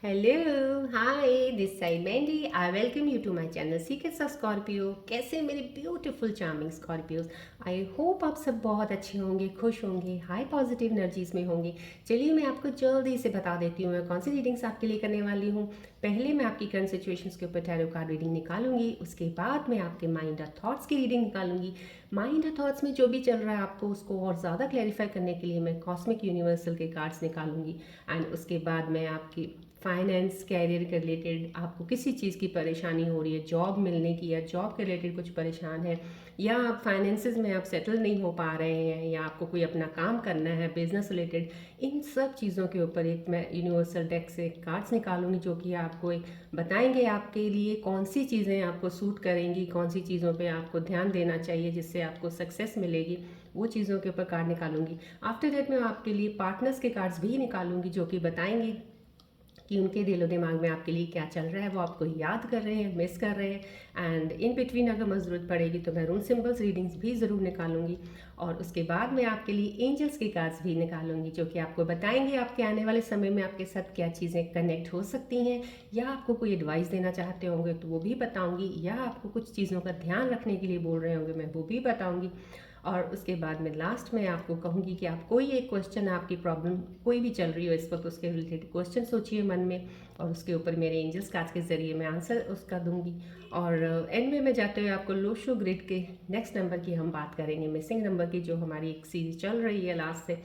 Hello hi this side Mandy I welcome you to my channel secrets of Scorpio. कैसे मेरे beautiful charming Scorpios. I hope आप सब बहुत अच्छे होंगे, खुश होंगे, हाई पॉजिटिव एनर्जीज में होंगे। चलिए मैं आपको जल्दी से बता देती हूँ मैं कौन सी रीडिंग्स आपके लिए करने वाली हूँ। पहले मैं आपकी करंट सिचुएशंस के ऊपर टैरो कार्ड रीडिंग निकालूंगी, उसके बाद मैं आपके माइंड और थॉट्स की रीडिंग निकालूंगी। माइंड और थॉट्स में जो भी चल रहा है आपको उसको और ज़्यादा क्लैरिफाई करने के लिए मैं कॉस्मिक यूनिवर्सल के कार्ड्स निकालूंगी। एंड उसके बाद मैं आपकी फाइनेंस कैरियर के रिलेटेड आपको किसी चीज़ की परेशानी हो रही है, जॉब मिलने की या जॉब के रिलेटेड कुछ परेशान है, या आप फाइनेंसेस में आप सेटल नहीं हो पा रहे हैं, या आपको कोई अपना काम करना है बिजनेस रिलेटेड, इन सब चीज़ों के ऊपर एक मैं यूनिवर्सल डेक से कार्ड्स निकालूंगी जो कि आपको एक बताएंगे आपके लिए कौन सी चीज़ें आपको सूट करेंगी, कौन सी चीज़ों पे आपको ध्यान देना चाहिए जिससे आपको सक्सेस मिलेगी। वो चीज़ों के ऊपर कार्ड निकालूंगी। आफ्टर दैट मैं आपके लिए पार्टनर्स के कार्ड्स भी निकालूंगी जो कि बताएंगे कि उनके दिलो दिमाग में आपके लिए क्या चल रहा है, वो आपको याद कर रहे हैं, मिस कर रहे हैं। एंड इन बिटवीन अगर मुझे ज़रूरत पड़ेगी तो मैं रून सिंबल्स रीडिंग्स भी ज़रूर निकालूंगी। और उसके बाद मैं आपके लिए एंजल्स के कार्ड्स भी निकालूंगी जो कि आपको बताएंगे आपके आने वाले समय में आपके साथ क्या चीज़ें कनेक्ट हो सकती हैं, या आपको कोई एडवाइस देना चाहते होंगे तो वो भी बताऊंगी, या आपको कुछ चीज़ों का ध्यान रखने के लिए बोल रहे होंगे मैं वो भी बताऊंगी। और उसके बाद में लास्ट में आपको कहूँगी कि आप कोई एक क्वेश्चन, आपकी प्रॉब्लम कोई भी चल रही हो इस वक्त, उसके रिलेटेड क्वेश्चन सोचिए मन में, और उसके ऊपर मेरे एंजल्स कार्ड्स के ज़रिए मैं आंसर उसका दूंगी। और एंड में मैं जाते हुए आपको लोशो ग्रिड के नेक्स्ट नंबर की हम बात करेंगे, मिसिंग नंबर की, जो हमारी एक सीरीज चल रही है लास्ट से।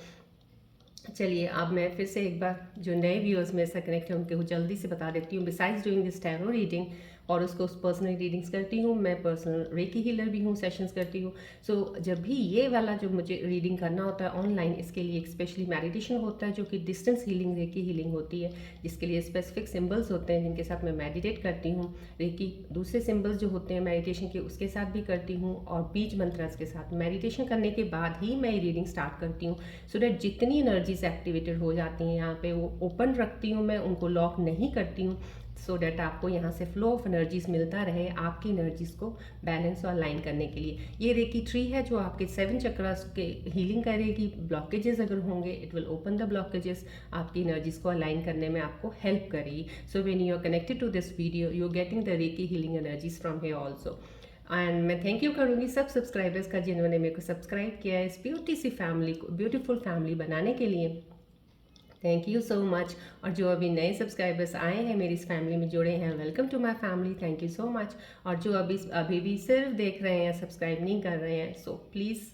चलिए अब मैं फिर से एक बार जो नए व्यूअर्स मेरे से कनेक्ट हैं उनको जल्दी से बता देती हूँ। Besides doing this tarot reading और उसको पर्सनल रीडिंग्स करती हूँ, मैं पर्सनल रेकी हीलर भी हूँ, सेशंस करती हूँ। सो जब भी ये वाला जो मुझे रीडिंग करना होता है ऑनलाइन, इसके लिए एक स्पेशली मेडिटेशन होता है जो कि डिस्टेंस हीलिंग रेकी हीलिंग होती है, जिसके लिए स्पेसिफिक सिम्बल्स होते हैं जिनके साथ मैं मेडिटेट करती हूँ। रेकी दूसरे सिम्बल्स जो होते हैं मेडिटेशन के उसके साथ भी करती हूँ, और बीज मंत्रास के साथ मेडिटेशन करने के बाद ही मैं रीडिंग स्टार्ट करती हूँ। सो डैट जितनी एनर्जीज एक्टिवेटेड हो जाती हैं यहाँ पे वो ओपन रखती हूँ मैं, उनको लॉक नहीं करती हूँ, सो डैट आपको यहाँ से फ्लो ऑफ एनर्जीज मिलता रहे आपकी एनर्जीज को बैलेंस और अलाइन करने के लिए। ये रेकी ट्री है जो आपके 7 चक्रास के हीलिंग करेगी। ब्लॉकेजेस अगर होंगे it will open the blockages, आपकी एनर्जीज को अलाइन करने में आपको हेल्प करेगी। So when you are connected to this video you are getting the reiki healing energies from here also. And मैं थैंक यू करूँगी सब सब्सक्राइबर्स का जिन्होंने मेरे को सब्सक्राइब किया है इस ब्यूटीफुल फैमिली बनाने के लिए। Thank you so much. और जो अभी नए सब्सक्राइबर्स आए हैं मेरी इस फैमिली में जुड़े हैं, welcome to my family, thank you so much. और जो अभी भी सिर्फ देख रहे हैं, सब्सक्राइब नहीं कर रहे हैं, so please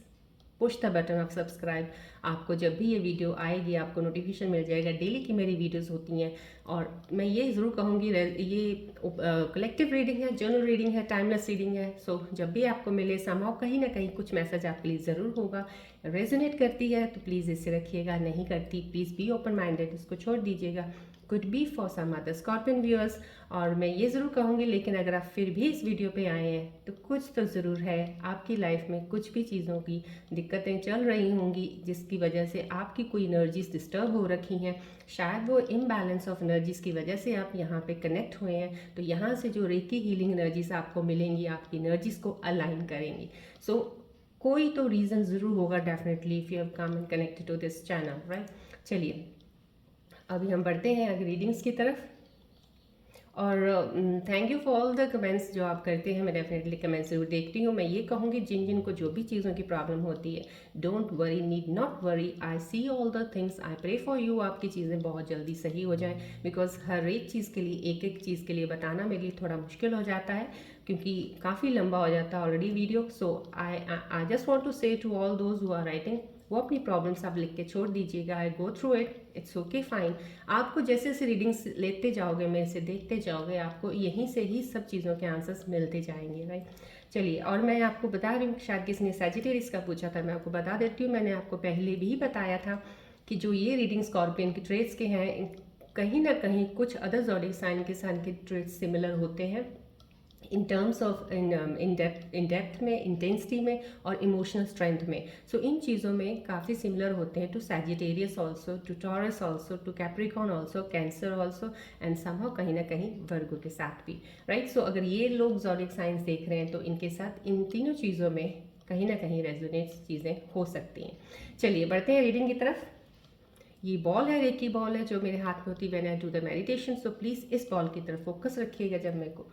push the button of subscribe. आपको जब भी ये वीडियो आएगी आपको नोटिफिकेशन मिल जाएगा। डेली की मेरी वीडियोस होती हैं। और मैं ये ज़रूर कहूँगी ये कलेक्टिव रीडिंग है, जर्नल रीडिंग है, टाइमलेस रीडिंग है। सो जब भी आपको मिले समहाउ कहीं ना कहीं कुछ मैसेज आपके लिए ज़रूर होगा। रेजोनेट करती है तो प्लीज़ इसे रखिएगा, नहीं करती प्लीज़ बी ओपन माइंडेड, इसको छोड़ दीजिएगा। Could be for some other scorpion viewers. और मैं ये ज़रूर कहूँगी लेकिन अगर आप फिर भी इस वीडियो पे आए हैं तो कुछ तो ज़रूर है आपकी लाइफ में, कुछ भी चीज़ों की दिक्कतें चल रही होंगी जिसकी वजह से आपकी कोई एनर्जीज डिस्टर्ब हो रखी हैं। शायद वो इम्बैलेंस ऑफ एनर्जीज की वजह से आप यहाँ पे कनेक्ट हुए हैं, तो यहाँ से जो रेकी हीलिंग एनर्जीज आपको मिलेंगी आपकी एनर्जीज को अलाइन करेंगी। सो कोई तो रीज़न ज़रूर होगा definitely if you have come and connected to this channel, right. चलिए अभी हम बढ़ते हैं आगे रीडिंग्स की तरफ। और thank you for all the comments जो आप करते हैं, मैं डेफिनेटली कमेंट्स जरूर देखती हूँ। मैं ये कहूँगी जिन जिन को जो भी चीज़ों की प्रॉब्लम होती है, don't worry, need not worry, I see all the things, I pray for you, आपकी चीज़ें बहुत जल्दी सही हो जाएं। बिकॉज हर एक चीज़ के लिए एक एक चीज़ के लिए बताना मेरे लिए थोड़ा मुश्किल हो जाता है क्योंकि काफ़ी लंबा हो जाता है already video. So I just want to say to all those who are writing, वो अपनी प्रॉब्लम्स आप लिख के छोड़ दीजिएगा। I go through it, it's okay fine. आपको जैसे जैसे रीडिंग्स लेते जाओगे, मेरे से देखते जाओगे, आपको यहीं से ही सब चीज़ों के आंसर्स मिलते जाएंगे, राइट। चलिए और मैं आपको बता रही हूँ, शायद किसी ने सैजिटेरियस का पूछा था, मैं आपको बता देती हूँ। मैंने आपको पहले भी बताया था कि जो ये रीडिंग स्कॉर्पियन के ट्रेड्स के हैं, कहीं ना कहीं कुछ अदर ज़ोडिएक साइन के साइन के ट्रेड्स सिमिलर होते हैं in terms of in depth में, इंटेंसिटी में और इमोशनल स्ट्रेंथ में। सो इन चीज़ों में काफ़ी सिमिलर होते हैं to Sagittarius also, to Taurus also, to Capricorn also, Cancer also, and somehow कहीं ना कहीं वर्गो के साथ भी, राइट। सो अगर ये लोग ज़ोडिएक साइंस देख रहे हैं तो इनके साथ इन तीनों चीज़ों में कहीं ना कहीं रेजोनेट चीज़ें हो सकती हैं। चलिए बढ़ते हैं रीडिंग की तरफ। ये बॉल है, रेकी बॉल है जो मेरे हाथ में होती है when I do the meditation. So please इस बॉल की तरफ फोकस रखिएगा जब मेरे को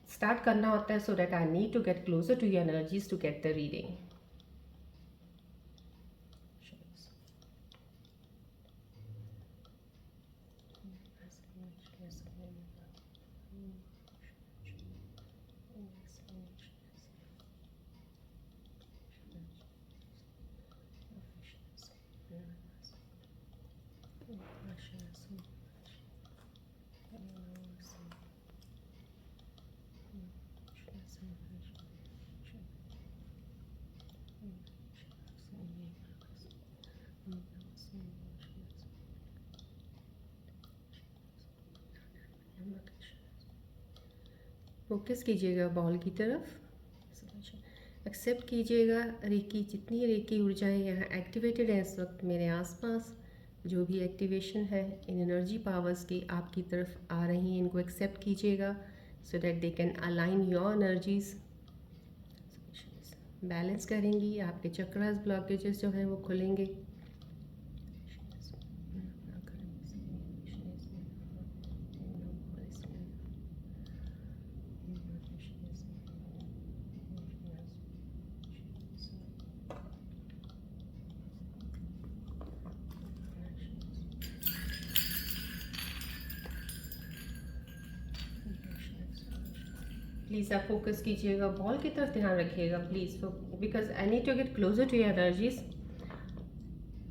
स्टार्ट करना होता है, so that I need to get closer to your energies to get the reading. Focus कीजिएगा बॉल की तरफ, एक्सेप्ट कीजिएगा रेकी, जितनी रेकी ऊर्जाएं यहाँ एक्टिवेटेड है इस वक्त मेरे आसपास, जो भी एक्टिवेशन है इन एनर्जी पावर्स की आपकी तरफ आ रही हैं, इनको एक्सेप्ट कीजिएगा so that they can align your energies, balance करेंगी, आपके चक्रास ब्लॉकेजेस जो हैं वो खुलेंगे। प्लीज़ आप फोकस कीजिएगा बॉल की तरफ, ध्यान रखिएगा please, because I need to get closer to your energies.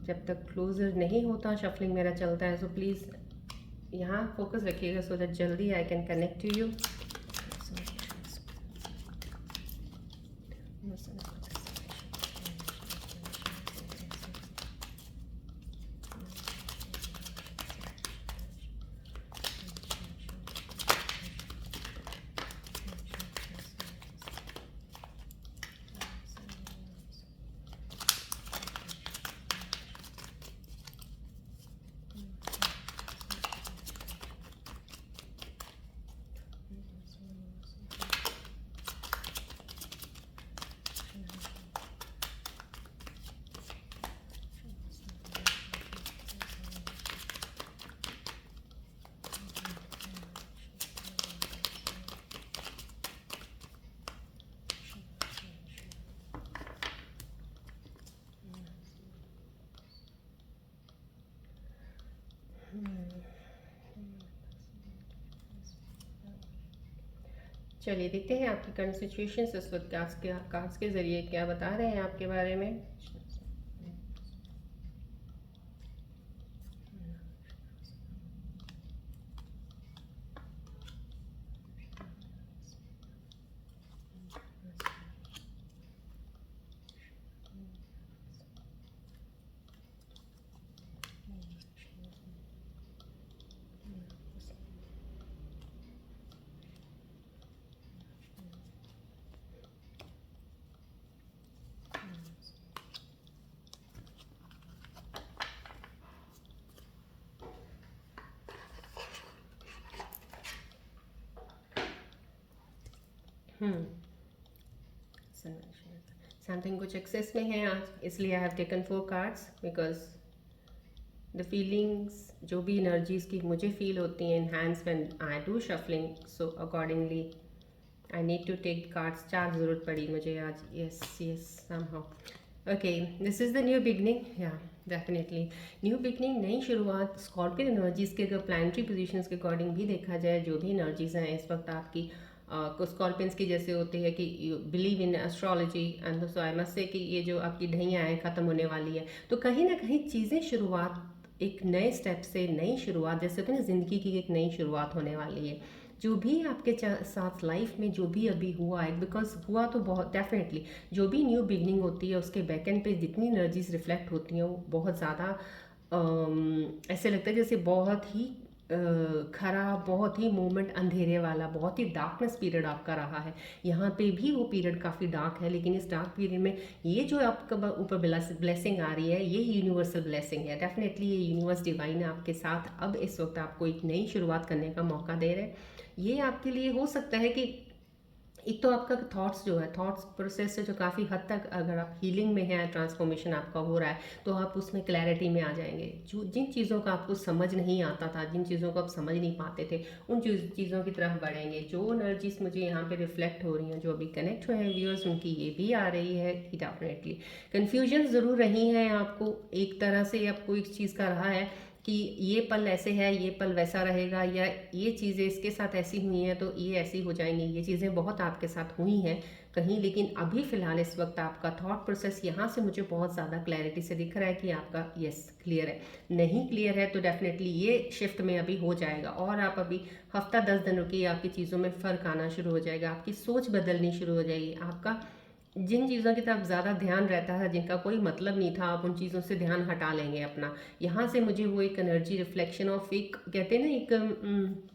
जब तक क्लोजर नहीं होता शफलिंग मेरा चलता है, सो प्लीज़ यहाँ फोकस रखिएगा सो दैट जल्दी I can connect to you. चलिए देखते हैं आपकी करंट सिचुएशन इस वक्त कार्ड्स के ज़रिए क्या बता रहे हैं आपके बारे में। समथिंग कुछ एक्सेस में है आज, इसलिए I have taken 4 cards because the feelings, जो भी एनर्जीज की मुझे फील होती हैं in hands when I do shuffling, so accordingly I need to take cards. 4 ज़रूरत पड़ी मुझे आज। Yes yes somehow okay, this is the new beginning. या डेफिनेटली न्यू बिगनिंग, नई शुरुआत। स्कॉर्पियन एनर्जीज़ के अगर प्लानिटरी पोजीशंस के अकॉर्डिंग भी देखा जाए, जो भी एनर्जीज़ हैं इस वक्त आपकी स्कॉर्पियंस की जैसे होती है कि you believe in astrology and so I must say कि ये जो आपकी ढैया है ख़त्म होने वाली है, तो कहीं ना कहीं चीज़ें शुरुआत एक नए स्टेप से, नई शुरुआत जैसे होती है ना, ज़िंदगी की एक नई शुरुआत होने वाली है। जो भी आपके साथ लाइफ में जो भी अभी हुआ है, बिकॉज हुआ तो बहुत डेफिनेटली, जो भी न्यू बिगनिंग होती है उसके बैक एंड पे जितनी एनर्जीज रिफ्लेक्ट होती हैं वो बहुत ज़्यादा ऐसे लगता है जैसे बहुत ही खराब, बहुत ही मोमेंट अंधेरे वाला, बहुत ही डार्कनेस पीरियड आपका रहा है। यहाँ पे भी वो पीरियड काफ़ी डार्क है, लेकिन इस डार्क पीरियड में ये जो आपका ऊपर ब्लेसिंग आ रही है, ये यूनिवर्सल ब्लेसिंग है। डेफिनेटली ये यूनिवर्स डिवाइन आपके साथ अब इस वक्त आपको एक नई शुरुआत करने का मौका दे रहे हैं। ये आपके लिए हो सकता है कि एक तो आपका थॉट्स जो है, थॉट्स प्रोसेस से जो काफ़ी हद तक अगर आप हीलिंग में हैं, ट्रांसफॉर्मेशन आपका हो रहा है, तो आप उसमें क्लैरिटी में आ जाएंगे। जो जिन चीज़ों का आपको समझ नहीं आता था, जिन चीज़ों को आप समझ नहीं पाते थे, उन चीज़ों की तरफ बढ़ेंगे। जो एनर्जीज मुझे यहाँ पे रिफ्लेक्ट हो रही हैं, जो अभी कनेक्ट हुए हैं व्यूअर्स, उनकी ये भी आ रही है कि डेफिनेटली कन्फ्यूजन ज़रूर रही है आपको, एक तरह से आपको एक चीज़ का रहा है कि ये पल ऐसे है, ये पल वैसा रहेगा, या ये चीज़ें इसके साथ ऐसी हुई हैं तो ये ऐसी हो जाएंगी। ये चीज़ें बहुत आपके साथ हुई हैं कहीं, लेकिन अभी फ़िलहाल इस वक्त आपका थॉट प्रोसेस यहाँ से मुझे बहुत ज़्यादा क्लैरिटी से दिख रहा है कि आपका यस क्लियर है। नहीं क्लियर है तो डेफिनेटली ये शिफ्ट में अभी हो जाएगा, और आप अभी हफ्ता 10 दिन रुकिए, आपकी चीज़ों में फ़र्क आना शुरू हो जाएगा, आपकी सोच बदलनी शुरू हो जाएगी। आपका जिन चीज़ों की तरफ ज़्यादा ध्यान रहता है, जिनका कोई मतलब नहीं था, आप उन चीज़ों से ध्यान हटा लेंगे अपना। यहाँ से मुझे वो एक एनर्जी रिफ्लेक्शन ऑफ, एक कहते हैं ना, एक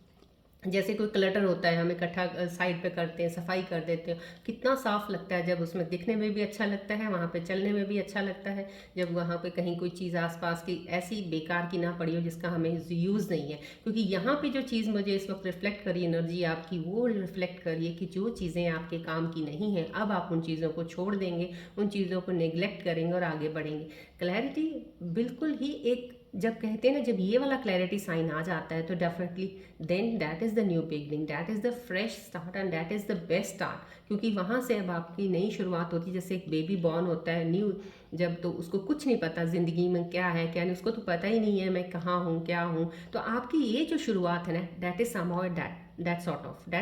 जैसे कोई क्लटर होता है, हम इकट्ठा साइड पे करते हैं, सफाई कर देते हैं, कितना साफ लगता है जब उसमें दिखने में भी अच्छा लगता है, वहाँ पे चलने में भी अच्छा लगता है, जब वहाँ पे कहीं कोई चीज़ आसपास की ऐसी बेकार की ना पड़ी हो जिसका हमें यूज़ नहीं है। क्योंकि यहाँ पे जो चीज़ मुझे इस वक्त रिफ्लेक्ट करी एनर्जी आपकी, वो रिफ्लेक्ट करिए कि जो चीज़ें आपके काम की नहीं हैं, अब आप उन चीज़ों को छोड़ देंगे, उन चीज़ों को नेग्लेक्ट करेंगे और आगे बढ़ेंगे। क्लैरिटी बिल्कुल ही एक, जब कहते हैं ना, जब ये वाला क्लैरिटी साइन आ जाता है तो definitely then that is the new beginning, that is the fresh start and that is the best start. क्योंकि वहाँ से अब आपकी नई शुरुआत होती है। जैसे एक बेबी बॉर्न होता है न्यू, जब तो उसको कुछ नहीं पता ज़िंदगी में क्या है क्या नहीं, उसको तो पता ही नहीं है मैं कहाँ हूँ क्या हूँ। तो आपकी ये जो शुरुआत है ना, that is somehow that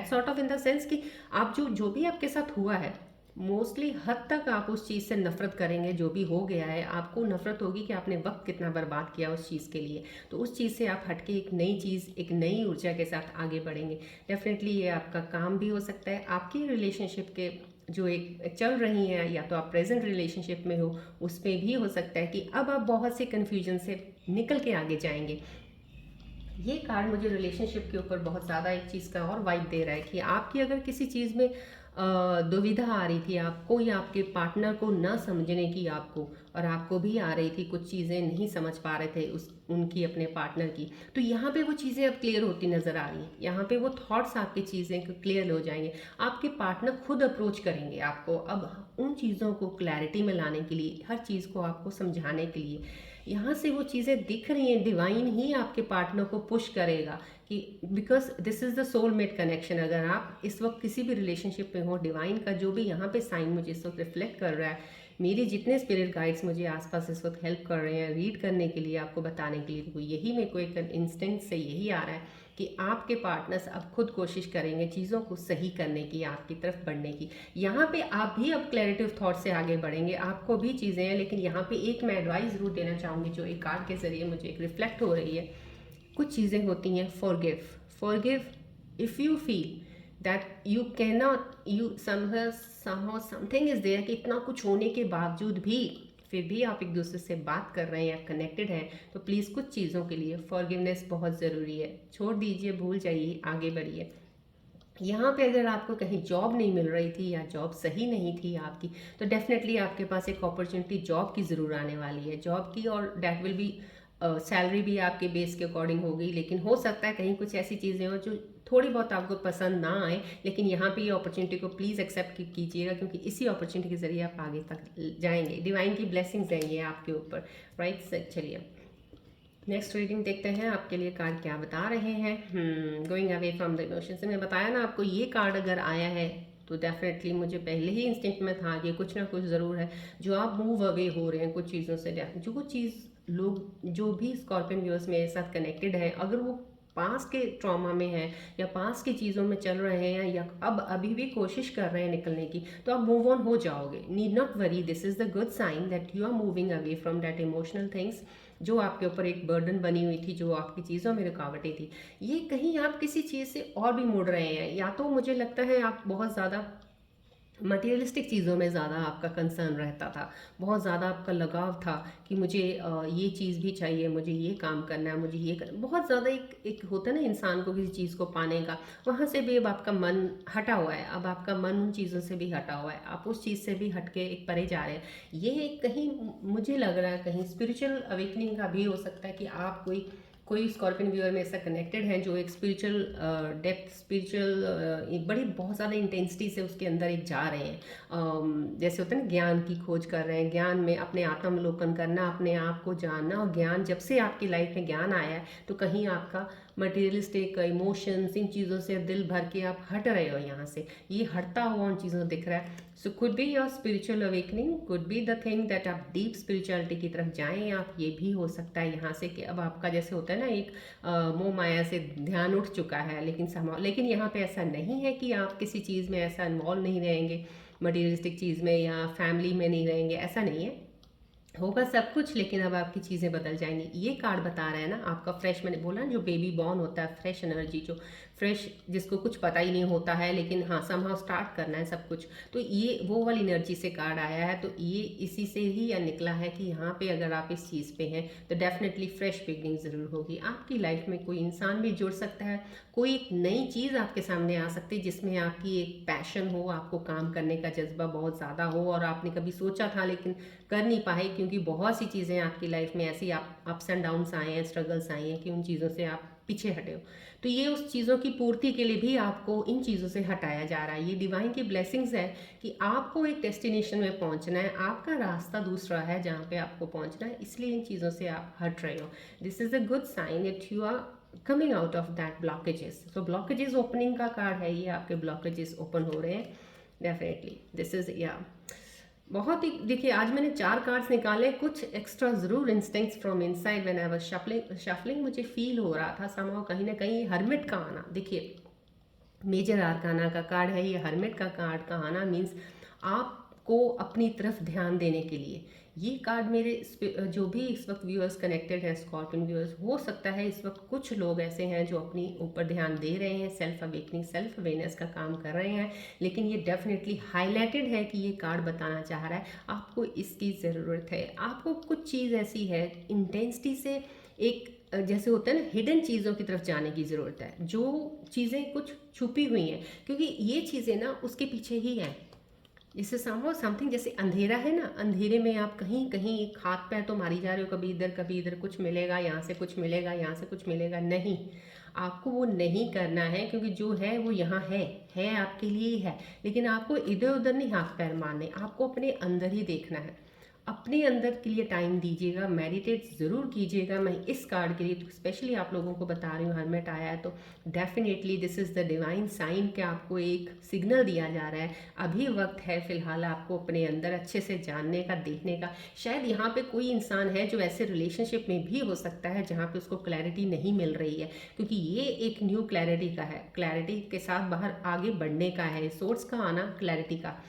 sort of in the sense कि आप जो भी आपके साथ हुआ है, मोस्टली हद तक आप उस चीज़ से नफरत करेंगे। जो भी हो गया है आपको नफरत होगी कि आपने वक्त कितना बर्बाद किया उस चीज़ के लिए। तो उस चीज़ से आप हटके एक नई चीज़, एक नई ऊर्जा के साथ आगे बढ़ेंगे। डेफिनेटली ये आपका काम भी हो सकता है, आपकी रिलेशनशिप के जो एक चल रही हैं, या तो आप प्रेजेंट रिलेशनशिप में हो, उसमें भी हो सकता है कि अब आप बहुत से कन्फ्यूजन से निकल के आगे जाएंगे। ये कार्ड मुझे रिलेशनशिप के ऊपर बहुत ज़्यादा एक चीज़ का और वाइब दे रहा है कि आपकी अगर किसी चीज़ में दुविधा आ रही थी आपको, या आपके पार्टनर को न समझने की आपको, और आपको भी आ रही थी, कुछ चीज़ें नहीं समझ पा रहे थे उस उनकी अपने पार्टनर की, तो यहाँ पे वो चीज़ें अब क्लियर होती नज़र आ रही हैं। यहाँ पे वो थॉट्स आपकी चीज़ें क्लियर हो जाएंगे, आपके पार्टनर खुद अप्रोच करेंगे आपको अब उन चीज़ों को क्लैरिटी में लाने के लिए, हर चीज़ को आपको समझाने के लिए। यहाँ से वो चीज़ें दिख रही हैं, डिवाइन ही आपके पार्टनर को पुश करेगा कि because this is the soulmate connection. अगर आप इस वक्त किसी भी रिलेशनशिप में हो, डिवाइन का जो भी यहाँ पे साइन मुझे इस वक्त रिफ्लेक्ट कर रहा है, मेरे जितने स्पिरिट गाइड्स मुझे आसपास इस वक्त हेल्प कर रहे हैं रीड करने के लिए, आपको बताने के लिए, तो यही मेरे को एक इंस्टेंट से यही आ रहा है कि आपके पार्टनर्स अब खुद कोशिश करेंगे चीज़ों को सही करने की, आपकी तरफ बढ़ने की। यहाँ पे आप भी अब क्लैरिटी ऑफ थॉट से आगे बढ़ेंगे, आपको भी चीज़ें हैं, लेकिन यहाँ पे एक मैं एडवाइस ज़रूर देना चाहूँगी जो एक कार्ड के ज़रिए मुझे एक रिफ्लेक्ट हो रही है। कुछ चीज़ें होती हैं, forgive if you feel that you can not, you somehow something is there कि इतना कुछ होने के बावजूद भी फिर भी आप एक दूसरे से बात कर रहे हैं या कनेक्टेड हैं, तो प्लीज़ कुछ चीज़ों के लिए फॉरगिवनेस बहुत ज़रूरी है। छोड़ दीजिए, भूल जाइए, आगे बढ़िए। यहाँ पे अगर आपको कहीं जॉब नहीं मिल रही थी या जॉब सही नहीं थी आपकी, तो डेफिनेटली आपके पास एक अपॉर्चुनिटी जॉब की ज़रूर आने वाली है, जॉब की, और डैट विल बी सैलरी भी आपके बेस के अकॉर्डिंग होगी। लेकिन हो सकता है कहीं कुछ ऐसी चीज़ें हो जो थोड़ी बहुत आपको पसंद ना आए, लेकिन यहाँ पे ये अपॉर्चुनिटी को प्लीज़ एक्सेप्ट कीजिएगा, क्योंकि इसी अपॉर्चुनिटी के ज़रिए आप आगे तक जाएंगे। डिवाइन की ब्लेसिंग्स देंगे आपके ऊपर, राइट। चलिए नेक्स्ट रीडिंग देखते हैं आपके लिए कार्ड क्या बता रहे हैं। Going away from the emotions, मैंने बताया ना आपको, ये कार्ड अगर आया है तो डेफिनेटली मुझे पहले ही इंस्टिंक्ट में था कि कुछ ना कुछ ज़रूर है जो आप मूव अवे हो रहे हैं कुछ चीज़ों से। जो कुछ चीज़ लोग जो भी स्कॉर्पियन व्यूअर्स मेरे साथ कनेक्टेड है, अगर वो पास्ट के ट्रॉमा में है या पास्ट की चीज़ों में चल रहे हैं या अब अभी भी कोशिश कर रहे हैं निकलने की, तो आप मूव ऑन हो जाओगे। Need not worry, this is the good sign that you are moving away from that emotional things जो आपके ऊपर एक बर्डन बनी हुई थी, जो आपकी चीज़ों में रुकावटें थी। ये कहीं आप किसी चीज़ से और भी मुड़ रहे हैं, या तो मुझे लगता है आप बहुत ज़्यादा मटेरियलिस्टिक चीज़ों में ज़्यादा आपका कंसर्न रहता था, बहुत ज़्यादा आपका लगाव था कि मुझे ये चीज़ भी चाहिए, मुझे ये काम करना है, मुझे ये बहुत ज़्यादा एक होता है ना इंसान को किसी चीज़ को पाने का, वहाँ से भी अब आपका मन हटा हुआ है। अब आपका मन उन चीज़ों से भी हटा हुआ है, आप उस चीज़ से भी हट के एक परे जा रहे हैं। ये कहीं मुझे लग रहा है कहीं स्पिरिचुअल अवेकनिंग का भी हो सकता है कि आप कोई कोई स्कॉर्पियन व्यूअर मेरे साथ कनेक्टेड हैं जो एक स्पिरिचुअल डेप्थ, स्पिरिचुअल बड़ी बहुत ज़्यादा इंटेंसिटी से उसके अंदर एक जा रहे हैं। जैसे होता है ना, ज्ञान की खोज कर रहे हैं, ज्ञान में अपने आत्मावलोकन करना, अपने आप को जानना। और ज्ञान, जब से आपकी लाइफ में ज्ञान आया है तो कहीं आपका मटेरियलिस्टिक इमोशंस, इन चीज़ों से दिल भर के आप हट रहे हो, यहाँ से ये हटता हुआ उन चीज़ों से दिख रहा है। So could be your spiritual awakening, could be the thing that आप डीप स्पिरिचुअलिटी की तरफ जाएं आप। ये भी हो सकता है यहाँ से कि अब आपका जैसे होता है ना, एक मोह माया से ध्यान उठ चुका है, लेकिन यहाँ पे ऐसा नहीं है कि आप किसी चीज़ में ऐसा इन्वॉल्व नहीं रहेंगे, मटीरियलिस्टिक चीज़ में या फैमिली में नहीं रहेंगे, ऐसा नहीं है। होगा सब कुछ, लेकिन अब आपकी चीज़ें बदल जाएंगी। ये कार्ड बता रहा है ना आपका फ्रेश, मैंने बोला ना, जो बेबी बॉर्न होता है, फ्रेश एनर्जी, जो फ्रेश, जिसको कुछ पता ही नहीं होता है लेकिन हाँ समहाउ स्टार्ट करना है सब कुछ, तो ये वो वाली एनर्जी से कार्ड आया है। तो ये इसी से ही यह निकला है कि यहाँ पे अगर आप इस चीज़ पे हैं तो डेफिनेटली फ्रेश बिगनिंग ज़रूर होगी। आपकी लाइफ में कोई इंसान भी जुड़ सकता है, कोई एक नई चीज़ आपके सामने आ सकती है जिसमें आपकी एक पैशन हो, आपको काम करने का जज्बा बहुत ज़्यादा हो और आपने कभी सोचा था लेकिन कर नहीं पाए, क्योंकि बहुत सी चीज़ें आपकी लाइफ में ऐसी अप्स एंड डाउन्स आए हैं, स्ट्रगल्स आए हैं कि उन चीज़ों से आप पीछे हटे हो। तो ये उस चीज़ों की पूर्ति के लिए भी आपको इन चीज़ों से हटाया जा रहा है। ये डिवाइन की ब्लेसिंग्स है कि आपको एक डेस्टिनेशन में पहुंचना है, आपका रास्ता दूसरा है जहाँ पे आपको पहुंचना है, इसलिए इन चीज़ों से आप हट रहे हो। This is a good sign it you are coming out of that blockages. So blockages opening का कार्ड है ये, आपके ब्लॉकेजेस ओपन हो रहे हैं डेफिनेटली। दिस इज या बहुत ही, देखिए आज मैंने 4 कार्ड्स निकाले, कुछ एक्स्ट्रा जरूर instincts from inside when I was shuffling मुझे फील हो रहा था समहाउ कहीं ना कहीं हर्मिट का आना। देखिए मेजर आर्काना का कार्ड है ये, हर्मिट का कार्ड का आना मीन्स आपको अपनी तरफ ध्यान देने के लिए। ये कार्ड मेरे जो भी इस वक्त व्यूअर्स कनेक्टेड हैं, स्कॉर्पियन व्यूअर्स, हो सकता है इस वक्त कुछ लोग ऐसे हैं जो अपनी ऊपर ध्यान दे रहे हैं, सेल्फ अवेकनिंग, सेल्फ अवेयरनेस का काम कर रहे हैं। लेकिन ये डेफिनेटली हाईलाइटेड है कि ये कार्ड बताना चाह रहा है आपको इसकी ज़रूरत है। आपको कुछ चीज़ ऐसी है इंटेंसिटी से, एक जैसे होता है ना, हिडन चीज़ों की तरफ जाने की ज़रूरत है, जो चीज़ें कुछ छुपी हुई हैं, क्योंकि ये चीज़ें ना उसके पीछे ही हैं। इससे समहाउ समथिंग, जैसे अंधेरा है ना, अंधेरे में आप कहीं कहीं एक हाथ पैर तो मारी जा रहे हो, कभी इधर कुछ मिलेगा, यहाँ से कुछ मिलेगा, यहाँ से कुछ मिलेगा, नहीं, आपको वो नहीं करना है, क्योंकि जो है वो यहाँ है आपके लिए ही है। लेकिन आपको इधर उधर नहीं हाथ पैर मारने, आपको अपने अंदर ही देखना है, अपने अंदर के लिए टाइम दीजिएगा, मेडिटेट ज़रूर कीजिएगा। मैं इस कार्ड के लिए तो स्पेशली आप लोगों को बता रही हूँ, हर्मिट आया है तो definitely this is the divine sign कि आपको एक सिग्नल दिया जा रहा है, अभी वक्त है फ़िलहाल आपको अपने अंदर अच्छे से जानने का, देखने का। शायद यहाँ पे कोई इंसान है जो ऐसे रिलेशनशिप में भी हो सकता है जहाँ पे उसको क्लैरिटी नहीं मिल रही है, क्योंकि ये एक न्यू क्लैरिटी का है, क्लैरिटी के साथ बाहर आगे बढ़ने का है, सोर्स का आना क्लैरिटी का।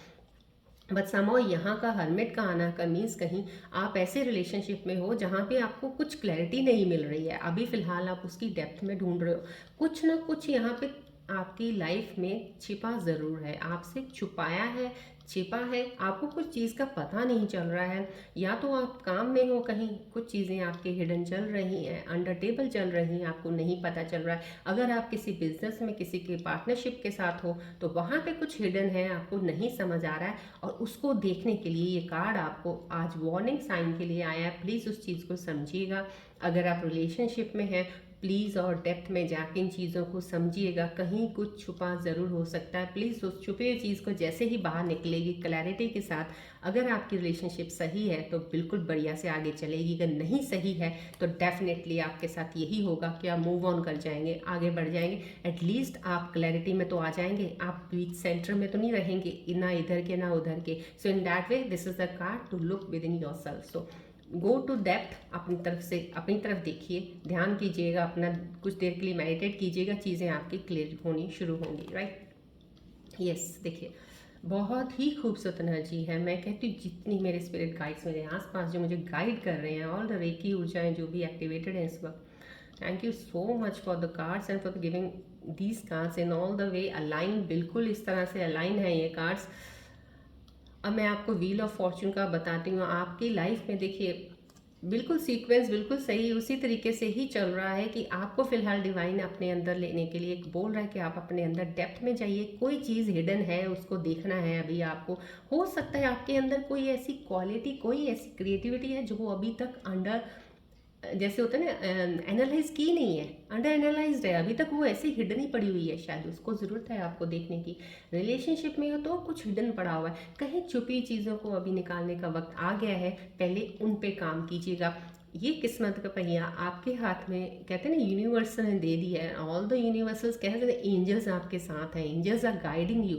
बट समहाउ यहाँ का हर्मिट का आना का मीन्स कहीं आप ऐसे रिलेशनशिप में हो जहाँ पे आपको कुछ क्लैरिटी नहीं मिल रही है, अभी फ़िलहाल आप उसकी डेप्थ में ढूंढ रहे हो। कुछ ना कुछ यहाँ पे आपकी लाइफ में छिपा ज़रूर है, आपसे छुपाया है, छिपा है, आपको कुछ चीज़ का पता नहीं चल रहा है, या तो आप काम में हो कहीं, कुछ चीज़ें आपके हिडन चल रही हैं, अंडर टेबल चल रही हैं, आपको नहीं पता चल रहा है। अगर आप किसी बिजनेस में किसी के पार्टनरशिप के साथ हो तो वहाँ पे कुछ हिडन है, आपको नहीं समझ आ रहा है, और उसको देखने के लिए ये कार्ड आपको आज वार्निंग साइन के लिए आया है। प्लीज़ उस चीज़ को समझिएगा। अगर आप रिलेशनशिप में हैं प्लीज़ और डेप्थ में जाके इन चीज़ों को समझिएगा, कहीं कुछ छुपा ज़रूर हो सकता है। प्लीज़ उस छुपी हुई चीज़ को जैसे ही बाहर निकलेगी क्लैरिटी के साथ, अगर आपकी रिलेशनशिप सही है तो बिल्कुल बढ़िया से आगे चलेगी, अगर नहीं सही है तो डेफिनेटली आपके साथ यही होगा कि आप मूव ऑन कर जाएंगे, आगे बढ़ जाएंगे। एटलीस्ट आप क्लैरिटी में तो आ जाएंगे, आप बीच सेंटर में तो नहीं रहेंगे, ना इधर के ना उधर के। So in that way this is the card to look within yourself. So go to depth, अपनी तरफ से अपनी तरफ देखिए, ध्यान कीजिएगा अपना, कुछ देर के लिए मेडिटेट कीजिएगा, चीज़ें आपकी क्लियर होनी शुरू होंगी। राइट, यस, देखिए बहुत ही खूबसूरत एनर्जी है। मैं कहती हूँ जितनी मेरे स्पिरिट गाइड्स मेरे आसपास जो मुझे गाइड कर रहे हैं, ऑल द रेकी ऊर्जाएं जो भी एक्टिवेटेड हैं इस वक्त, thank you so much for the cards and for giving these cards in all the way align, बिल्कुल इस तरह से अलाइन है ये कार्ड्स। अब मैं आपको व्हील ऑफ फॉर्चून का बताती हूँ। आपकी लाइफ में देखिए बिल्कुल सीक्वेंस बिल्कुल सही उसी तरीके से ही चल रहा है कि आपको फिलहाल डिवाइन अपने अंदर लेने के लिए बोल रहा है कि आप अपने अंदर डेप्थ में जाइए, कोई चीज़ हिडन है उसको देखना है अभी आपको। हो सकता है आपके अंदर कोई ऐसी क्वालिटी, कोई ऐसी क्रिएटिविटी है जो अभी तक अंडर जैसे होता है ना, एनालाइज की नहीं है, अंडर एनालाइज्ड है, अभी तक वो ऐसे हिडन ही पड़ी हुई है, शायद उसको ज़रूरत है आपको देखने की। रिलेशनशिप में हो तो कुछ हिडन पड़ा हुआ है, कहीं छुपी चीज़ों को अभी निकालने का वक्त आ गया है, पहले उन पे काम कीजिएगा। ये किस्मत का पहिया आपके हाथ में, कहते हैं ना यूनिवर्सल ने दे दिया है, ऑल द यूनिवर्सल्स कहते हैं एंजल्स आपके साथ हैं, एंजल्स आर गाइडिंग यू।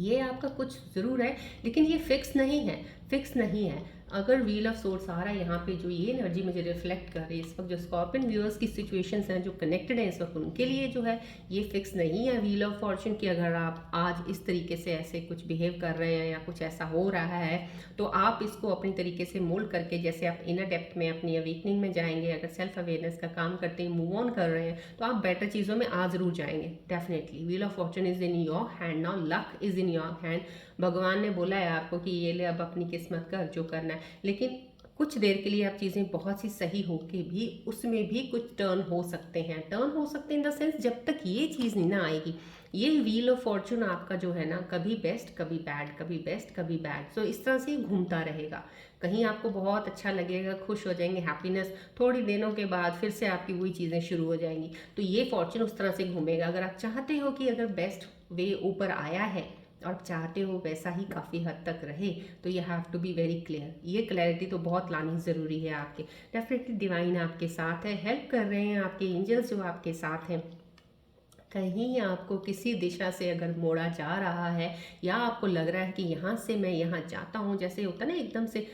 ये आपका कुछ ज़रूर है, लेकिन ये फिक्स नहीं है, फिक्स नहीं है। अगर व्हील ऑफ सोर्स आ रहा है यहाँ पे, जो ये एनर्जी मुझे रिफ्लेक्ट कर रही है इस वक्त, जो स्कॉर्पियन व्यूअर्स की सिचुएशंस हैं जो कनेक्टेड हैं इस वक्त, उनके लिए जो है ये फिक्स नहीं है व्हील ऑफ फॉर्चून की। अगर आप आज इस तरीके से ऐसे कुछ बिहेव कर रहे हैं या कुछ ऐसा हो रहा है, तो आप इसको अपनी तरीके से मोल्ड करके, जैसे आप इनर डेप्थ में अपनी अवेकनिंग में जाएंगे, अगर सेल्फ अवेयरनेस का काम करते हैं, मूव ऑन कर रहे हैं, तो आप बेटर चीज़ों में आ जरूर जाएंगे definitely. Wheel of Fortune is in your hand now, luck is in your hand. भगवान ने बोला है आपको कि ये ले अब अपनी किस्मत कर जो करना है, लेकिन कुछ देर के लिए आप चीज़ें बहुत सी सही हो के भी उसमें भी कुछ टर्न हो सकते हैं, टर्न हो सकते हैं इन द सेंस, जब तक ये चीज़ नहीं ना आएगी। ये व्हील ऑफ फॉर्चून आपका जो है ना, कभी बेस्ट कभी बैड, कभी बेस्ट कभी बैड, सो इस तरह से घूमता रहेगा। कहीं आपको बहुत अच्छा लगेगा, खुश हो जाएंगे, हैप्पीनेस, थोड़ी दिनों के बाद फिर से आपकी वही चीज़ें शुरू हो जाएंगी। तो ये फॉर्चून उस तरह से घूमेगा। अगर आप चाहते हो कि अगर बेस्ट वे ऊपर आया है और आप चाहते हो वैसा ही काफ़ी हद तक रहे, तो you have to be very clear. ये क्लैरिटी तो बहुत लानी ज़रूरी है आपके। डेफिनेटली डिवाइन आपके साथ है, हेल्प कर रहे हैं, आपके एंजल्स जो आपके साथ हैं। कहीं आपको किसी दिशा से अगर मोड़ा जा रहा है, या आपको लग रहा है कि यहाँ से मैं यहाँ जाता हूँ, जैसे होता है ना एकदम से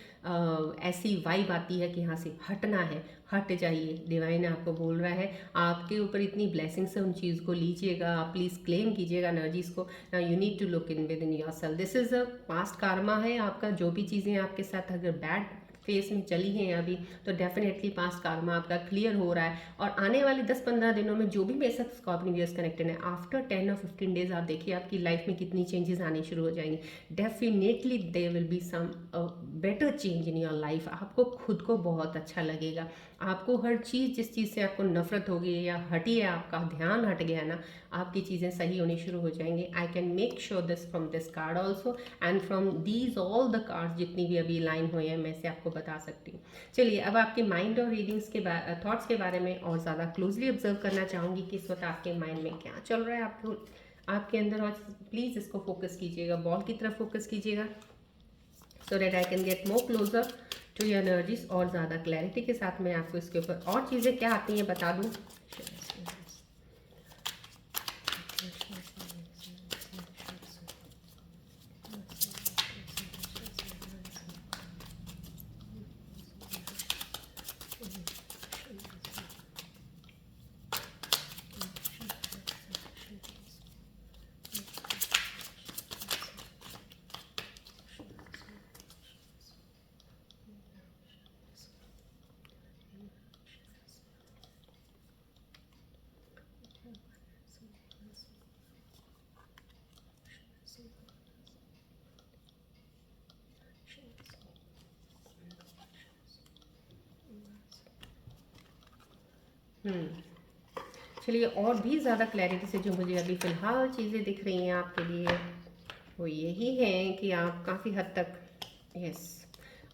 ऐसी वाइब आती है कि यहाँ से हटना है, हट जाइए। डिवाइन आपको बोल रहा है, आपके ऊपर इतनी ब्लेसिंग्स है, उन चीज़ को लीजिएगा, आप प्लीज़ क्लेम कीजिएगा एनर्जीज को। You need to look in within yourself, this is a past karma है आपका। जो भी चीज़ें आपके साथ अगर बैड फेस में चली हैं अभी, तो डेफिनेटली पास्ट कार्मा आपका क्लियर हो रहा है। और आने वाले 10-15 दिनों में जो भी मेरे साथ स्कॉर्पियन व्यूअर्स कनेक्टेड है, आफ्टर 10 और 15 डेज आप देखिए आपकी लाइफ में कितनी चेंजेस आने शुरू हो जाएंगे। Definitely there will be some better change in your life. आपको खुद को बहुत अच्छा लगेगा, आपको हर चीज़, जिस चीज़ से आपको नफरत होगी या हटी है, आपका ध्यान हट गया ना, आपकी चीज़ें सही होनी शुरू हो जाएंगी। I can make sure this from this card also, and from these all the cards जितनी भी अभी लाइन हुए हैं, मैं से आपको बता सकती हूँ। चलिए अब आपके माइंड और रीडिंग्स के थॉट्स के बारे में और ज़्यादा क्लोजली ऑब्जर्व करना चाहूँगी कि इस वक्त आपके माइंड में क्या चल रहा है, आपको आपके अंदर। और प्लीज़ इसको फोकस कीजिएगा, बॉल की तरफ फोकस कीजिएगा, so that I can get more closer to your energies, और ज़्यादा क्लैरिटी के साथ मैं आपको इसके ऊपर और चीज़ें क्या आती हैं बता दूँ। चलिए, और भी ज़्यादा क्लैरिटी से जो मुझे अभी फ़िलहाल चीज़ें दिख रही हैं आपके लिए, वो यही है कि आप काफ़ी हद तक यस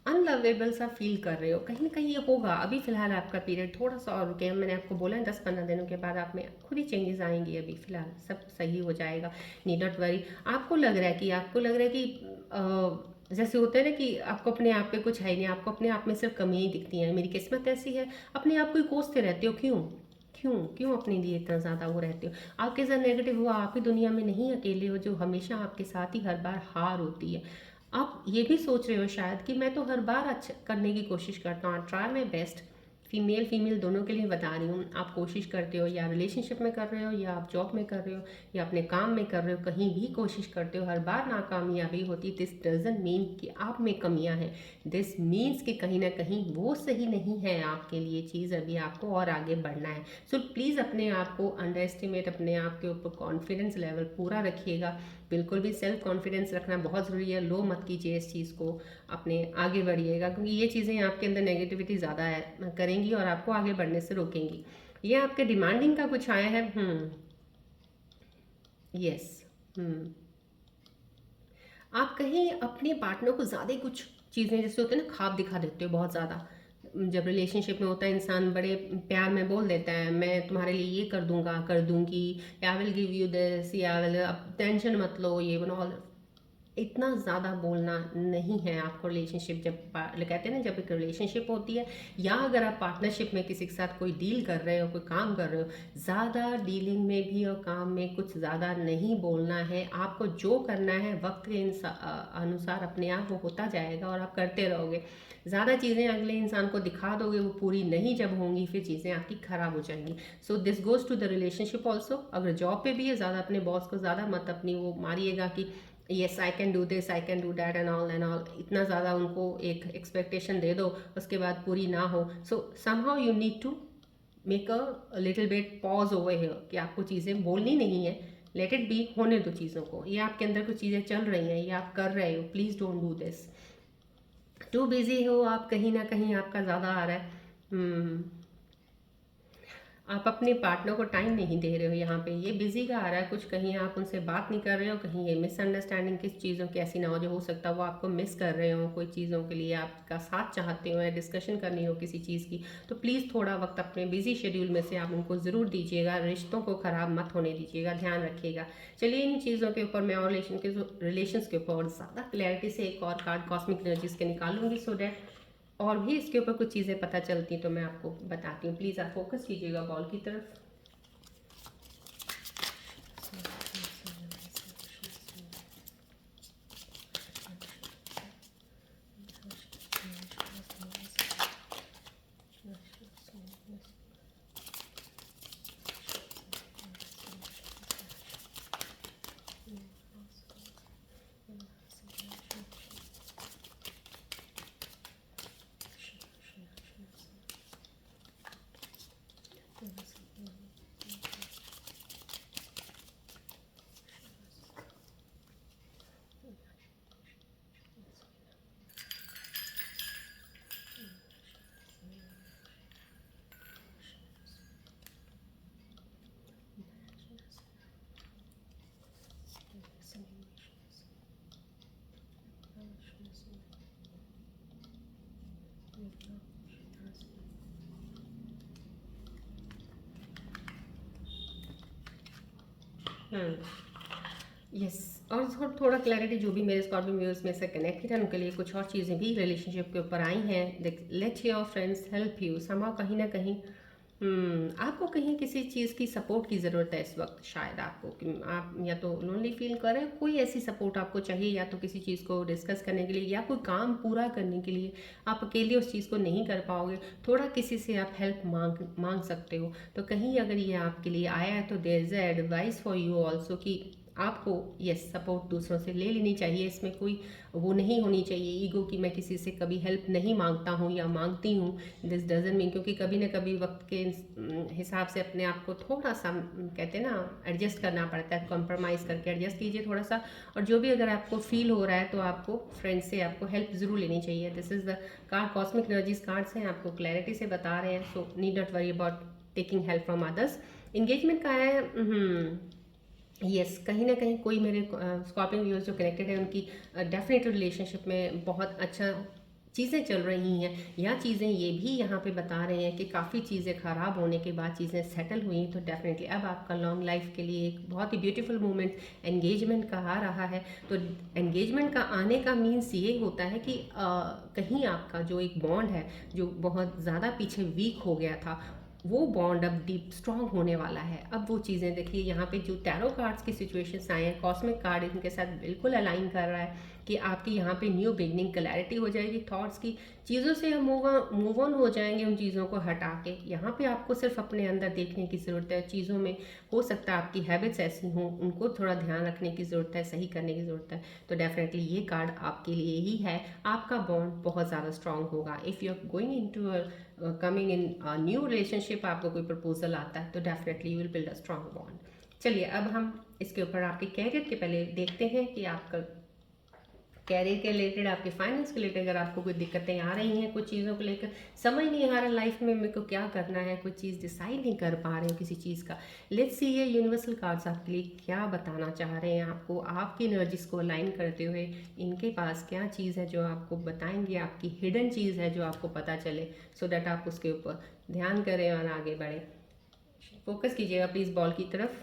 अनलवेबल सा फील कर रहे हो। कहीं ना कहीं ये होगा, अभी फ़िलहाल आपका पीरियड थोड़ा सा और रुके। मैंने आपको बोला है 10-15 दिनों के बाद आप में खुद ही चेंजेस आएंगी, अभी फ़िलहाल सब सही हो जाएगा, नीड नॉट वरी। आपको लग रहा है कि जैसे होता है ना कि आपको अपने आप पे कुछ है ही नहीं, आपको अपने आप में सिर्फ कमियाँ ही दिखती हैं, मेरी किस्मत ऐसी है, अपने आप को ही कोसते रहते हो। क्यों क्यों क्यों अपने लिए इतना ज़्यादा वो रहते हो? आपके साथ नेगेटिव हुआ, आप ही दुनिया में नहीं अकेले हो, जो हमेशा आपके साथ ही हर बार हार होती है। आप ये भी सोच रहे हो शायद कि मैं तो हर बार अच्छा करने की कोशिश करता हूँ, try my best. Female female दोनों के लिए बता रही हूँ, आप कोशिश करते हो, या रिलेशनशिप में कर रहे हो, या आप जॉब में कर रहे हो, या अपने काम में कर रहे हो, कहीं भी कोशिश करते हो, हर बार नाकामयाबी होती। दिस डजंट मीन कि आप में कमियां हैं, दिस मीन्स कि कहीं ना कहीं वो सही नहीं है आपके लिए चीज़, अभी आपको और आगे बढ़ना है। सो प्लीज़ अपने आप को अंडर एस्टिमेट, अपने आप के ऊपर कॉन्फिडेंस लेवल पूरा रखिएगा। बिल्कुल भी सेल्फ कॉन्फिडेंस रखना बहुत ज़रूरी है, लो मत कीजिए इस चीज़ को, अपने आगे बढ़िएगा, क्योंकि ये चीज़ें आपके अंदर नेगेटिविटी ज़्यादा करेंगी और आपको आगे बढ़ने से रोकेंगी। ये आपके डिमांडिंग का कुछ आया है। यस। आप कहीं अपने पार्टनर को ज़्यादा ही कुछ चीज़ें, जैसे होते हैं ना, ख्वाब दिखा देते हो बहुत ज़्यादा, जब रिलेशनशिप में होता है इंसान बड़े प्यार में बोल देता है, मैं तुम्हारे लिए ये कर दूंगा, कर दूंगी, या विल गिव यू दिस, या विल, अब टेंशन मत लो, ये बना। इतना ज़्यादा बोलना नहीं है आपको। रिलेशनशिप जब कहते हैं ना, जब एक रिलेशनशिप होती है, या अगर आप पार्टनरशिप में किसी के साथ कोई डील कर रहे हो, कोई काम कर रहे हो, ज़्यादा डीलिंग में भी और काम में कुछ ज़्यादा नहीं बोलना है। आपको जो करना है वक्त के अनुसार अपने आप वो होता जाएगा और आप करते रहोगे। ज़्यादा चीज़ें अगले इंसान को दिखा दोगे, वो पूरी नहीं जब होंगी, फिर चीज़ें आपकी ख़राब हो जाएंगी। So this goes to the relationship also. अगर जॉब पे भी है, ज़्यादा अपने बॉस को ज़्यादा मत अपनी वो मारिएगा कि yes I can do this, I can do that and all. इतना ज़्यादा उनको एक एक्सपेक्टेशन दे दो, उसके बाद पूरी ना हो। So somehow you need to make a little bit pause over here कि आपको चीज़ें बोलनी नहीं है, लेट इट बी, होने दो चीज़ों को। ये आपके अंदर कुछ चीज़ें चल रही हैं, ये आप कर रहे हो, please don't do this. Too busy हो आप, कहीं ना कहीं आपका ज़्यादा आ रहा है। आप अपने पार्टनर को टाइम नहीं दे रहे हो, यहाँ पे ये बिजी का आ रहा है कुछ, कहीं आप उनसे बात नहीं कर रहे हो, कहीं ये मिसअंडरस्टैंडिंग किस चीज़ों की ऐसी ना हो, जो हो सकता है वो आपको मिस कर रहे हो, कोई चीज़ों के लिए आपका साथ चाहते हो या डिस्कशन करनी हो किसी चीज़ की, तो प्लीज़ थोड़ा वक्त अपने बिजी शेड्यूल में से आप उनको ज़रूर दीजिएगा। रिश्तों को ख़राब मत होने दीजिएगा, ध्यान रखिएगा। चलिए इन चीज़ों के ऊपर मैं और रिलेशंस के ऊपर और ज़्यादा क्लैरिटी से एक और कार्ड कॉस्मिक एनर्जीज के निकालूंगी, सो डैट और भी इसके ऊपर कुछ चीज़ें पता चलती तो मैं आपको बताती हूँ। प्लीज़ आप फोकस कीजिएगा बॉल की तरफ। यस, और थोड़ा क्लैरिटी जो भी मेरे स्कॉर्पियो व्यूअर्स में से कनेक्टेड है उनके लिए कुछ और चीज़ें भी रिलेशनशिप के ऊपर आई हैं। Let your friends help you somehow, कहीं ना कहीं आपको कहीं किसी चीज़ की सपोर्ट की ज़रूरत है इस वक्त। शायद आपको कि आप या तो लोनली फील कर रहे हैं, कोई ऐसी सपोर्ट आपको चाहिए, या तो किसी चीज़ को डिस्कस करने के लिए या कोई काम पूरा करने के लिए। आप अकेले उस चीज़ को नहीं कर पाओगे, थोड़ा किसी से आप हेल्प मांग सकते हो। तो कहीं अगर ये आपके लिए आया है तो there is a advice for you also कि आपको यस सपोर्ट दूसरों से ले लेनी चाहिए। इसमें कोई वो नहीं होनी चाहिए ईगो कि मैं किसी से कभी हेल्प नहीं मांगता हूँ या मांगती हूँ। दिस डजंट मीन, क्योंकि कभी ना कभी वक्त के हिसाब से अपने आप को थोड़ा सा कहते हैं ना एडजस्ट करना पड़ता है। कॉम्प्रोमाइज़ करके एडजस्ट कीजिए थोड़ा सा। और जो भी अगर आपको फील हो रहा है तो आपको फ्रेंड से आपको हेल्प ज़रूर लेनी चाहिए। This is the card, cosmic energies cards हैं, आपको क्लैरिटी से बता रहे हैं। So need not worry about taking help from others. Engagement का है यस, कहीं ना कहीं कोई मेरे स्कॉर्पियन व्यूअर्स जो कनेक्टेड है उनकी डेफिनेट रिलेशनशिप में बहुत अच्छा चीज़ें चल रही हैं, या चीज़ें ये भी यहाँ पे बता रहे हैं कि काफ़ी चीज़ें ख़राब होने के बाद चीज़ें सेटल हुई। तो डेफिनेटली अब आपका लॉन्ग लाइफ के लिए एक बहुत ही ब्यूटीफुल मोमेंट एंगेजमेंट का आ रहा है। तो एंगेजमेंट का आने का मीन्स ये होता है कि कहीं आपका जो एक बॉन्ड है जो बहुत ज़्यादा पीछे वीक हो गया था, वो बॉन्ड अब डीप स्ट्रांग होने वाला है। अब वो चीज़ें देखिए, यहाँ पे जो टैरो कार्ड्स की सिचुएशंस आए हैं, कॉस्मिक कार्ड इनके साथ बिल्कुल अलाइन कर रहा है कि आपकी यहाँ पे न्यू बिगनिंग क्लैरिटी हो जाएगी थॉट्स की। चीज़ों से हम मूव ऑन हो जाएंगे, उन चीज़ों को हटा के। यहाँ पे आपको सिर्फ अपने अंदर देखने की ज़रूरत है। चीज़ों में हो सकता है आपकी हैबिट्स ऐसी हों, उनको थोड़ा ध्यान रखने की ज़रूरत है, सही करने की ज़रूरत है। तो डेफिनेटली ये कार्ड आपके लिए ही है। आपका बॉन्ड बहुत ज़्यादा स्ट्रांग होगा। If you are going in to coming in new relationship, आपको कोई प्रपोजल आता है तो definitely you will build a strong bond. चलिए अब हम इसके ऊपर आपके कैरियर के पहले देखते हैं कि आपका कैरियर के रिलेटेड, आपके फाइनेंस के रिलेटेड अगर आपको कोई दिक्कतें आ रही हैं, कुछ चीज़ों को लेकर समझ नहीं आ रहा लाइफ में मेरे को क्या करना है, कुछ चीज़ डिसाइड नहीं कर पा रहे हो किसी चीज़ का, लेट्स सी ये यूनिवर्सल कार्ड्स आपके लिए क्या बताना चाह रहे हैं आपको, आपकी एनर्जीज को अलाइन करते हुए इनके पास क्या चीज़ है जो आपको बताएंगे, आपकी हिडन चीज़ है जो आपको पता चले, सो दैट आप उसके ऊपर ध्यान करें और आगे बढ़ें। फोकस कीजिएगा प्लीज़ बॉल की तरफ।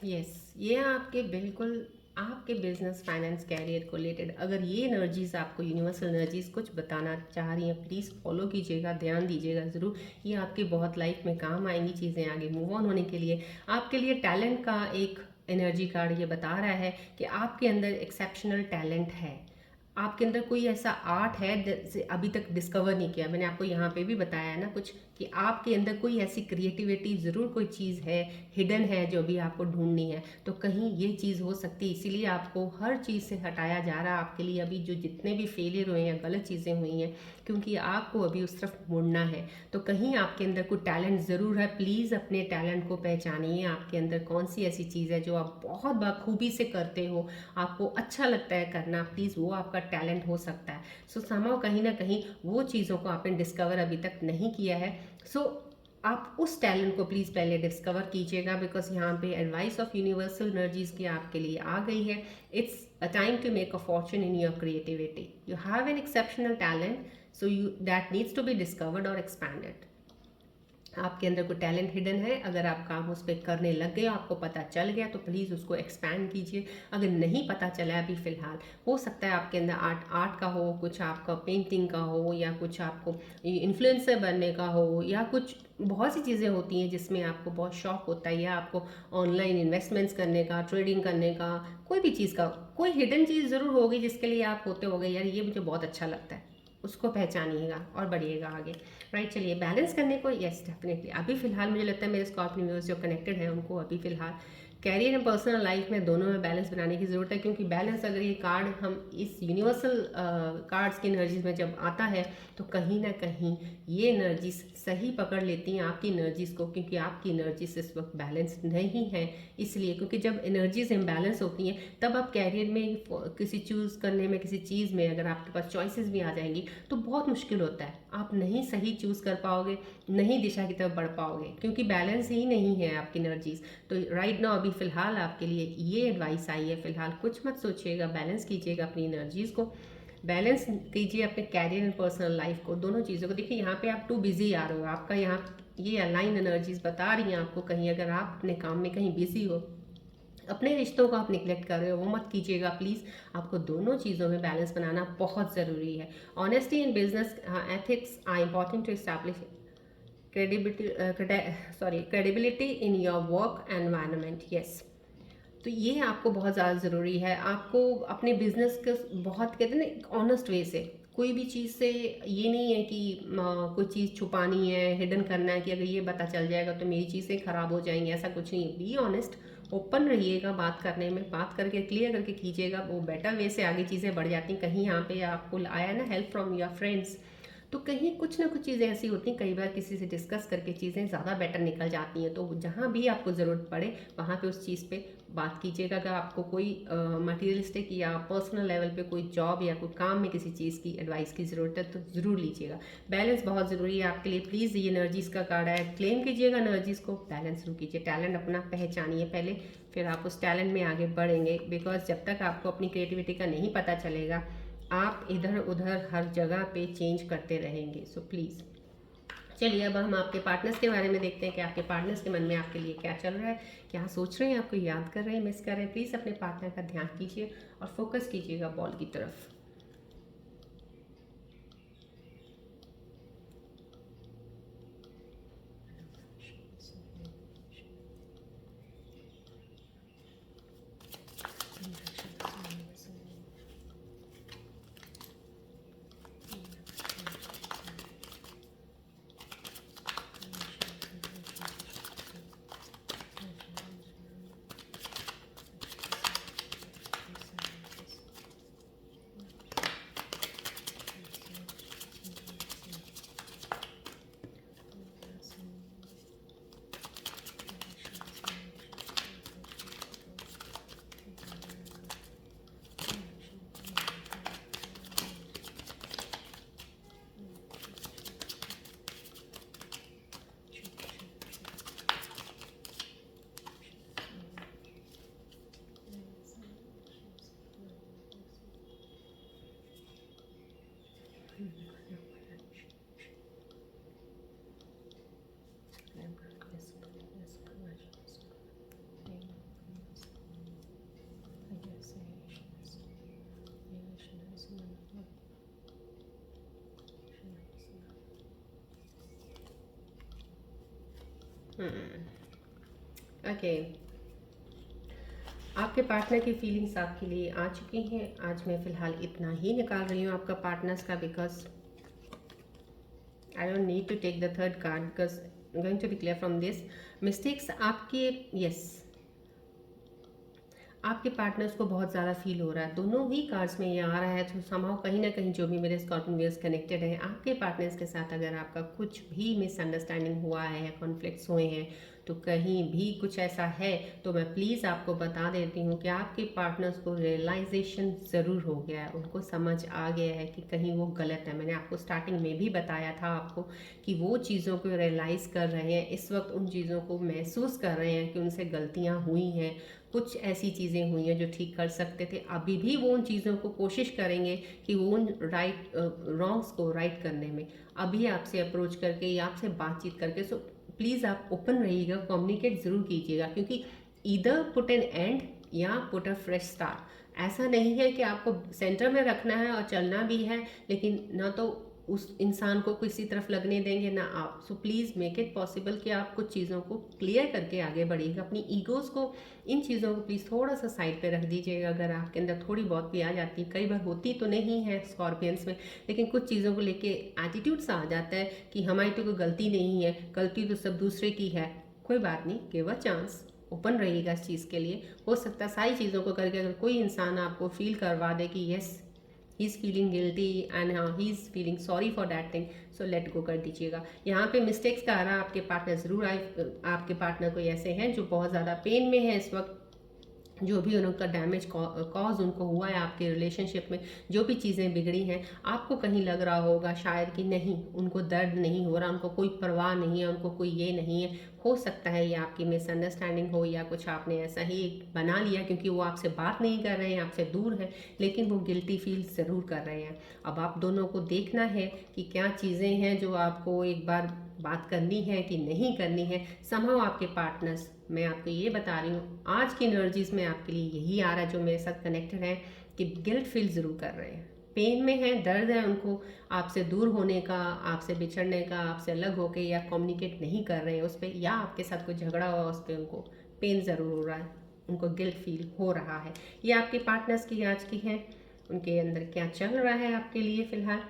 यस, ये आपके बिल्कुल आपके बिजनेस फाइनेंस कैरियर को रिलेटेड अगर ये एनर्जीज आपको यूनिवर्सल एनर्जीज कुछ बताना चाह रही हैं, प्लीज़ फॉलो कीजिएगा, ध्यान दीजिएगा ज़रूर। ये आपकी बहुत लाइफ में काम आएंगी चीज़ें आगे मूव ऑन होने के लिए। आपके लिए टैलेंट का एक एनर्जी कार्ड ये बता रहा है कि आपके अंदर एक्सेप्शनल टैलेंट है, आपके अंदर कोई ऐसा आर्ट है जिसे अभी तक डिस्कवर नहीं किया। मैंने आपको यहाँ पे भी बताया है ना कुछ कि आपके अंदर कोई ऐसी क्रिएटिविटी ज़रूर कोई चीज़ है, हिडन है, जो अभी आपको ढूंढनी है। तो कहीं ये चीज़ हो सकती है, इसीलिए आपको हर चीज़ से हटाया जा रहा है आपके लिए अभी जो जितने भी फेलियर हुए हैं, गलत चीज़ें हुई हैं, क्योंकि आपको अभी उस तरफ मुड़ना है। तो कहीं आपके अंदर कोई टैलेंट ज़रूर है, प्लीज़ अपने टैलेंट को पहचानिए। आपके अंदर कौन सी ऐसी चीज़ है जो आप बहुत बखूबी से करते हो, आपको अच्छा लगता है करना, प्लीज़ वो आपका टैलेंट हो सकता है। सो समाओ कहीं ना कहीं वो चीज़ों को आपने डिस्कवर अभी तक नहीं किया है। सो आप उस टैलेंट को प्लीज़ पहले डिस्कवर कीजिएगा, बिकॉज यहाँ पे एडवाइस ऑफ यूनिवर्सल एनर्जीज की आपके लिए आ गई है। It's a time to make a fortune in your creativity. You have an exceptional talent, so you that needs to be discovered और एक्सपैंडेड। आपके अंदर कोई टैलेंट हिडन है, अगर आप काम उस पर करने लग गए, आपको पता चल गया, तो प्लीज़ उसको एक्सपैंड कीजिए। अगर नहीं पता चला अभी फ़िलहाल, हो सकता है आपके अंदर आर्ट का हो, कुछ आपका पेंटिंग का हो, या कुछ आपको इन्फ्लुएंसर बनने का हो, या कुछ बहुत सी चीज़ें होती हैं जिसमें आपको बहुत शौक होता है, या आपको ऑनलाइन इन्वेस्टमेंट्स करने का, ट्रेडिंग करने का, कोई भी चीज़ का कोई हिडन चीज़ ज़रूर होगी जिसके लिए आप होते होगे यार ये मुझे बहुत अच्छा लगता है, उसको पहचानिएगा और बढ़िएगा आगे। राइट, चलिए बैलेंस करने को, यस डेफिनेटली अभी फिलहाल मुझे लगता है मेरे स्कॉर्पियो व्यूअर्स जो कनेक्टेड हैं उनको अभी फिलहाल कैरियर एंड पर्सनल लाइफ में दोनों में बैलेंस बनाने की ज़रूरत है। क्योंकि बैलेंस अगर ये कार्ड हम इस यूनिवर्सल कार्ड्स की एनर्जीज में जब आता है तो कहीं ना कहीं ये एनर्जीज सही पकड़ लेती हैं आपकी एनर्जीज को, क्योंकि आपकी एनर्जीज इस वक्त बैलेंस नहीं है। इसलिए क्योंकि जब एनर्जीज इम्बैलेंस होती हैं तब आप कैरियर में किसी चूज़ करने में, किसी चीज़ में अगर आपके पास चॉइसेस भी आ जाएंगी तो बहुत मुश्किल होता है, आप नहीं सही चूज़ कर पाओगे, नहीं दिशा की तरफ बढ़ पाओगे, क्योंकि बैलेंस ही नहीं है आपकी एनर्जीज। तो राइट नाउ अभी फिलहाल आपके लिए ये एडवाइस आई है, फिलहाल कुछ मत सोचिएगा, बैलेंस कीजिएगा अपनी एनर्जीज को, बैलेंस कीजिए अपने कैरियर एंड पर्सनल लाइफ को, दोनों चीज़ों को। देखिए यहाँ पे आप टू बिजी आ रहे हो, आपका यहाँ ये अलाइन एनर्जीज बता रही हैं आपको, कहीं अगर आप अपने काम में कहीं बिजी हो, अपने रिश्तों को आप निगलेक्ट कर रहे हो, वो मत कीजिएगा प्लीज़। आपको दोनों चीज़ों में बैलेंस बनाना बहुत ज़रूरी है। Honesty in business ethics are important to establish credibility in your work environment. Yes, तो ये आपको बहुत ज़्यादा ज़रूरी है। आपको अपने बिजनेस के बहुत कहते हैं ना एक ऑनेस्ट वे से, कोई भी चीज़ से ये नहीं है कि कोई चीज़ छुपानी है, हिडन करना है कि अगर ये पता चल जाएगा तो मेरी चीज़ें ख़राब हो जाएंगी, ऐसा कुछ नहीं है। बी ऑनेस्ट, ओपन रहिएगा बात करने में, बात करके क्लियर करके कीजिएगा, वो बेटर वे से आगे चीज़ें बढ़ जाती हैं। कहीं यहाँ पे आपको आया ना हेल्प फ्रॉम योर फ्रेंड्स, तो कहीं कुछ ना कुछ चीज़ें ऐसी होती हैं, कई बार किसी से डिस्कस करके चीज़ें ज़्यादा बेटर निकल जाती हैं। तो जहाँ भी आपको ज़रूरत पड़े वहाँ पे उस चीज़ पे बात कीजिएगा। अगर आपको कोई मटीरियलिस्टिक या पर्सनल लेवल पे कोई जॉब या कोई काम में किसी चीज़ की एडवाइस की ज़रूरत है तो ज़रूर लीजिएगा। बैलेंस बहुत ज़रूरी है आपके लिए। प्लीज़, ये एनर्जीज़ का कार्ड है, क्लेम कीजिएगा एनर्जीज़ को, बैलेंस शुरू कीजिए। टैलेंट अपना पहचानिए पहले, फिर आप उस टैलेंट में आगे बढ़ेंगे। बिकॉज जब तक आपको अपनी क्रिएटिविटी का नहीं पता चलेगा, आप इधर उधर हर जगह पे चेंज करते रहेंगे। सो प्लीज़, चलिए अब हम आपके पार्टनर्स के बारे में देखते हैं कि आपके पार्टनर्स के मन में आपके लिए क्या चल रहा है, क्या सोच रहे हैं, आपको याद कर रहे हैं, मिस कर रहे हैं। प्लीज़ अपने पार्टनर का ध्यान कीजिए और फोकस कीजिएगा बॉल की तरफ। ओके, आपके पार्टनर की फीलिंग्स आपके लिए आ चुकी हैं। आज मैं फ़िलहाल इतना ही निकाल रही हूँ आपका पार्टनर्स का, because I don't need to take the third card because I'm going to be clear from this. Mistakes आपके, yes, आपके पार्टनर्स को बहुत ज़्यादा फील हो रहा है। दोनों ही कार्ड्स में ये आ रहा है, तो समाव कहीं ना कहीं जो भी मेरे स्कॉर्पियन व्यूअर्स कनेक्टेड हैं, आपके पार्टनर्स के साथ अगर आपका कुछ भी मिसअंडरस्टैंडिंग हुआ है या कॉन्फ्लिक्ट्स हुए हैं, तो कहीं भी कुछ ऐसा है तो मैं प्लीज़ आपको बता देती हूँ कि आपके पार्टनर्स को रियलाइजेशन ज़रूर हो गया है। उनको समझ आ गया है कि कहीं वो गलत है। मैंने आपको स्टार्टिंग में भी बताया था आपको कि वो चीज़ों को रियलाइज़ कर रहे हैं, इस वक्त उन चीज़ों को महसूस कर रहे हैं कि उनसे गलतियाँ हुई हैं, कुछ ऐसी चीज़ें हुई हैं जो ठीक कर सकते थे। अभी भी वो उन चीज़ों को कोशिश करेंगे कि वो उन रॉन्ग्स को राइट करने में अभी आपसे अप्रोच करके या आपसे बातचीत करके। सो प्लीज़ आप ओपन रहिएगा, कम्युनिकेट ज़रूर कीजिएगा, क्योंकि ईदर पुट एन एंड या पुट अ फ्रेश स्टार्ट। ऐसा नहीं है कि आपको सेंटर में रखना है और चलना भी है, लेकिन ना तो उस इंसान को किसी तरफ लगने देंगे ना आप। So please make it possible कि आप कुछ चीज़ों को क्लियर करके आगे बढ़िएगा। अपनी ईगोज़ को, इन चीज़ों को प्लीज़ थोड़ा सा साइड पे रख दीजिएगा। अगर आपके अंदर थोड़ी बहुत भी आ जाती है, कई बार होती तो नहीं है स्कॉर्पियंस में, लेकिन कुछ चीज़ों को लेके एटीट्यूड सा आ जाता है कि हमारी तो कोई गलती नहीं है, गलती तो सब दूसरे की है। कोई बात नहीं, गिव अ चांस, ओपन रहिएगा इस चीज़ के लिए। हो सकता है सारी चीज़ों को करके अगर कोई इंसान आपको फील करवा दे कि yes he is feeling guilty and he is feeling sorry for that thing, so let go कर दीजिएगा। यहाँ पे मिस्टेक्स का आ रहा, आपके पार्टनर ज़रूर आए, आपके पार्टनर कोई ऐसे हैं जो बहुत ज़्यादा पेन में है इस वक्त। जो भी उनका डैमेज कॉज उनको हुआ है आपके रिलेशनशिप में, जो भी चीज़ें बिगड़ी हैं, आपको कहीं लग रहा होगा शायद कि नहीं, उनको दर्द नहीं हो रहा, उनको कोई परवाह नहीं है, उनको कोई ये नहीं है। हो सकता है ये आपकी मिसअंडरस्टैंडिंग हो या कुछ आपने ऐसा ही बना लिया क्योंकि वो आपसे बात नहीं कर रहे हैं, आपसे दूर है, लेकिन वो गिल्टी फील ज़रूर कर रहे हैं। अब आप दोनों को देखना है कि क्या चीज़ें हैं जो आपको एक बार बात करनी है कि नहीं करनी है। समहाउ आपके पार्टनर्स, मैं आपको ये बता रही हूँ आज की एनर्जीज में आपके लिए यही आ रहा है, जो मेरे साथ कनेक्टेड है, कि गिल्ट फील ज़रूर कर रहे हैं, पेन में है, दर्द है उनको आपसे दूर होने का, आपसे बिछड़ने का, आपसे अलग होके या कम्युनिकेट नहीं कर रहे हैं उस पर, या आपके साथ कोई झगड़ा हुआ उस पर उनको पेन ज़रूर हो रहा है, उनको गिल्ट फील हो रहा है। ये आपके पार्टनर्स की आज की हैं, उनके अंदर क्या चल रहा है आपके लिए फ़िलहाल।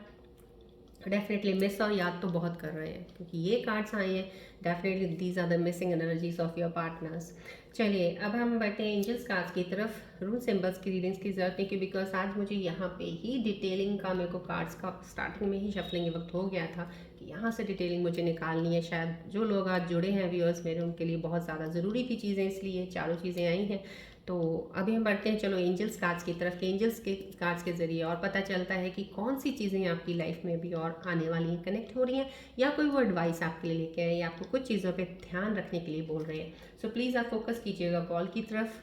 डेफिनेटली मिस और याद तो बहुत कर रहे हैं क्योंकि ये कार्ड्स आए हैं। Definitely these are the missing energies of your partners. चलिए अब हम बढ़ते हैं एंजल्स कार्ड्स की तरफ। रून सिंबल्स की रीडिंग्स की जरूरत नहीं, क्योंकि बिकॉज आज मुझे यहाँ पे ही डिटेलिंग का, मेरे को कार्ड्स का स्टार्टिंग में ही शफलिंग के वक्त हो गया था कि यहाँ से डिटेलिंग मुझे निकालनी है। शायद जो लोग आज जुड़े हैं व्यूअर्स मेरे, उनके लिए बहुत ज़्यादा ज़रूरी थी चीज़ें, इसलिए चारों चीज़ें आई हैं। तो अभी हम बढ़ते हैं चलो एंजल्स कार्ड्स की तरफ। एंजल्स के कार्ड्स के ज़रिए और पता चलता है कि कौन सी चीज़ें आपकी लाइफ में भी और आने वाली हैं, कनेक्ट हो रही हैं, या कोई वो एडवाइस आपके लिए लेके आए, या आपको कुछ चीज़ों पे ध्यान रखने के लिए बोल रहे हैं। सो प्लीज़ आप फोकस कीजिएगा बॉल की तरफ।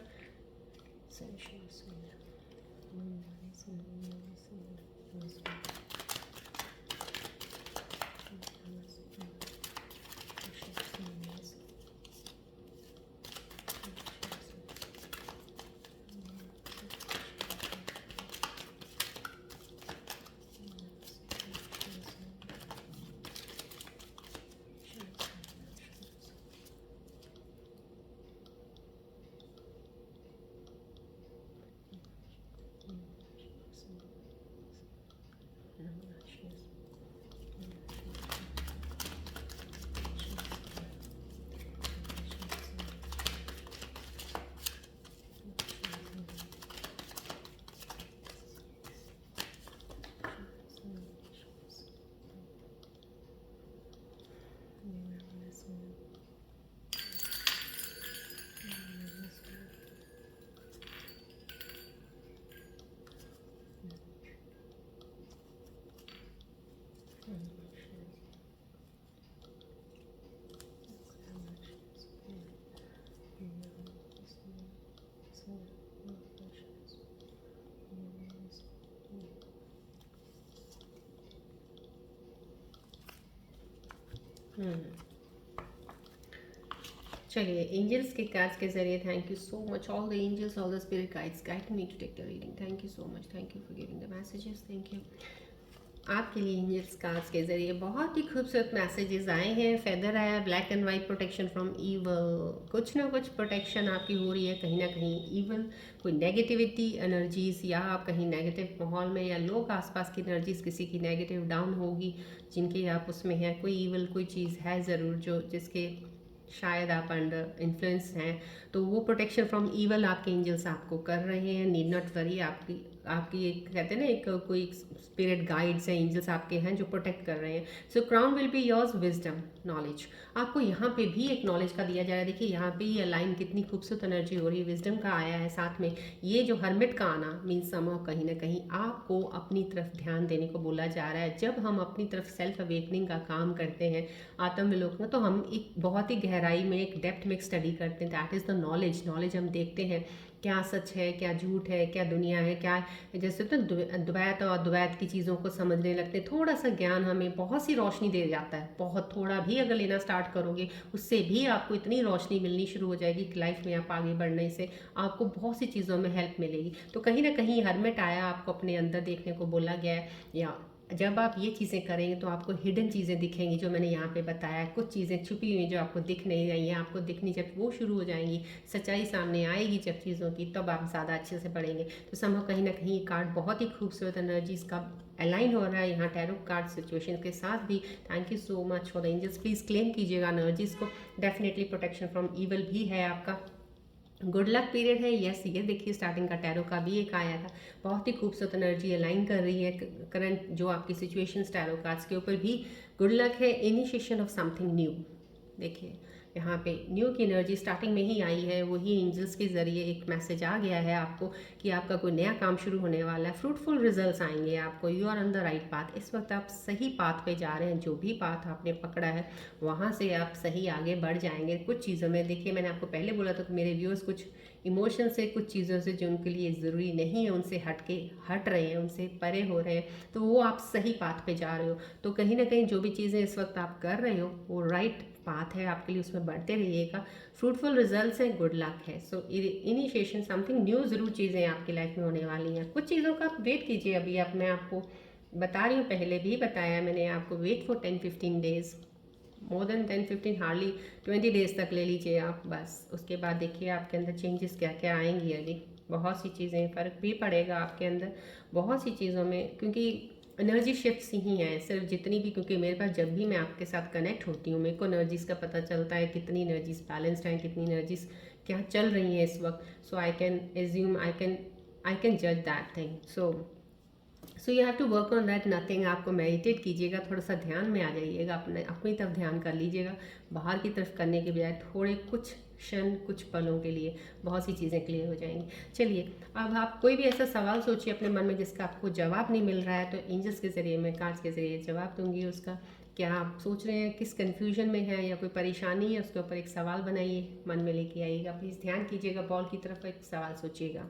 चलिए एंजल्स के कार्ड्स के जरिए, thank you so much all the angels, all the spirit guides guide me to take the reading. Thank you so much, thank you for giving the messages, thank you. आपके लिए angels cards के जरिए बहुत ही खूबसूरत messages आए हैं। Feather आया, black and white protection from evil. कुछ ना कुछ प्रोटेक्शन आपकी हो रही है कहीं ना कहीं ईवल, कोई नेगेटिविटी एनर्जीज, या आप कहीं नेगेटिव माहौल में, या लोग आसपास की एनर्जीज किसी की नेगेटिव डाउन होगी जिनके आप उसमें हैं। कोई ईवल कोई चीज़ है ज़रूर जो जिसके शायद आप अंडर इन्फ्लुएंस हैं, तो वो प्रोटेक्शन फ्रॉम ईवल आपके एंजल्स आपको कर रहे हैं। नीड नॉट वरी, आपकी आपकी एक कहते हैं ना एक कोई स्पिरिट गाइड्स हैं, एंजल्स आपके हैं जो प्रोटेक्ट कर रहे हैं। So crown will be yours, wisdom knowledge. आपको यहाँ पे भी एक नॉलेज का दिया जा रहा है। देखिए यहाँ पे ये लाइन कितनी खूबसूरत एनर्जी हो रही है, विजडम का आया है साथ में। ये जो हर्मिट का आना मीन्स समहाउ कहीं ना कहीं आपको अपनी तरफ ध्यान देने को बोला जा रहा है। जब हम अपनी तरफ सेल्फ अवेकनिंग का काम करते हैं, आत्मविलोकन, तो हम एक बहुत ही गहराई में, एक डेप्थ में एक स्टडी करते हैं। That is the knowledge. Knowledge हम देखते हैं क्या सच है, क्या झूठ है, क्या दुनिया है, क्या जैसे तो द्वैत और अद्वैत की चीज़ों को समझने लगते हैं। थोड़ा सा ज्ञान हमें बहुत सी रोशनी दे जाता है। बहुत थोड़ा भी अगर लेना स्टार्ट करोगे, उससे भी आपको इतनी रोशनी मिलनी शुरू हो जाएगी कि लाइफ में आप आगे बढ़ने से आपको बहुत सी चीज़ों में हेल्प मिलेगी। तो कहीं ना कहीं हर्मिट आया, आपको अपने अंदर देखने को बोला गया है। या जब आप ये चीज़ें करेंगे तो आपको हिडन चीज़ें दिखेंगी, जो मैंने यहाँ पे बताया। कुछ चीज़ें छुपी हुई जो आपको दिख नहीं रही हैं, आपको दिखनी जब वो शुरू हो जाएंगी, सच्चाई सामने आएगी जब चीज़ों की, तब आप ज़्यादा अच्छे से पढ़ेंगे। तो संभव कहीं ना कहीं ये कार्ड बहुत ही खूबसूरत एनर्जीज का अलाइन हो रहा है यहाँ टैरो कार्ड सिचुएशन के साथ भी। Thank you so much for the angels. Please claim कीजिएगा एनर्जीज को। डेफिनेटली प्रोटेक्शन फ्रॉम ईवल भी है आपका। गुड लक पीरियड है। यस, ये देखिए स्टार्टिंग का टैरो का भी एक आया था। बहुत ही खूबसूरत एनर्जी अलाइन कर रही है करंट जो आपकी सिचुएशन टैरो कार्ड्स के ऊपर भी। गुड लक है, इनिशिएशन ऑफ समथिंग न्यू। देखिए यहाँ पे न्यू की एनर्जी स्टार्टिंग में ही आई है। वही एंजल्स के ज़रिए एक मैसेज आ गया है आपको कि आपका कोई नया काम शुरू होने वाला है। फ्रूटफुल रिजल्ट्स आएंगे आपको। You are on the right path. इस वक्त आप सही पाथ पे जा रहे हैं। जो भी पाथ आपने पकड़ा है वहाँ से आप सही आगे बढ़ जाएंगे। कुछ चीज़ों में देखिए, मैंने आपको पहले बोला था कि मेरे व्यूअर्स कुछ इमोशन से, कुछ चीज़ों से जो उनके लिए ज़रूरी नहीं है, उनसे हट रहे हैं, उनसे परे हो रहे हैं, तो वो आप सही पाथ पे जा रहे हो। तो कहीं ना कहीं जो भी चीज़ें इस वक्त आप कर रहे हो वो राइट पाथ है आपके लिए, उसमें बढ़ते रहिएगा। फ्रूटफुल रिजल्ट्स हैं, गुड लक है। सो इनिशिएशन समथिंग न्यू ज़रूर चीज़ें आपकी लाइफ में होने वाली हैं। कुछ चीज़ों का आप वेट कीजिए। अभी आप मैं आपको बता रही हूँ, पहले भी बताया मैंने आपको, wait for 10-15 days, more than 10-15, hardly 20 days तक ले लीजिए आप बस। उसके बाद देखिए आपके अंदर चेंजेस क्या क्या आएंगी। अभी बहुत सी चीज़ें, फ़र्क भी पड़ेगा आपके अंदर बहुत सी चीज़ों में, क्योंकि एनर्जी शिफ्ट्स ही हैं सिर्फ जितनी भी, क्योंकि मेरे पास जब भी मैं आपके साथ कनेक्ट होती हूँ मेरे को एनर्जीज़ का पता चलता है, कितनी एनर्जीज बैलेंस्ड हैं, कितनी एनर्जीज क्या चल रही हैं इस वक्त. So I can assume, I can जज that thing. So you have to work on that nothing. आपको मेडिटेट कीजिएगा, थोड़ा सा ध्यान में आ जाइएगा, अपनी तरफ ध्यान कर लीजिएगा. बाहर की तरफ करने के बजाय थोड़े कुछ क्षण, कुछ पलों के लिए बहुत सी चीज़ें क्लियर हो जाएंगी. चलिए, अब आप कोई भी ऐसा सवाल सोचिए अपने मन में जिसका आपको जवाब नहीं मिल रहा है, तो एंजल्स के ज़रिए, मैं कार्ड्स के ज़रिए जवाब दूंगी उसका. क्या आप सोच रहे हैं, किस कन्फ्यूजन में है या कोई परेशानी है, उसके ऊपर एक सवाल बनाइए, मन में लेके आइएगा. प्लीज़ ध्यान कीजिएगा, बॉल की तरफ एक सवाल सोचिएगा.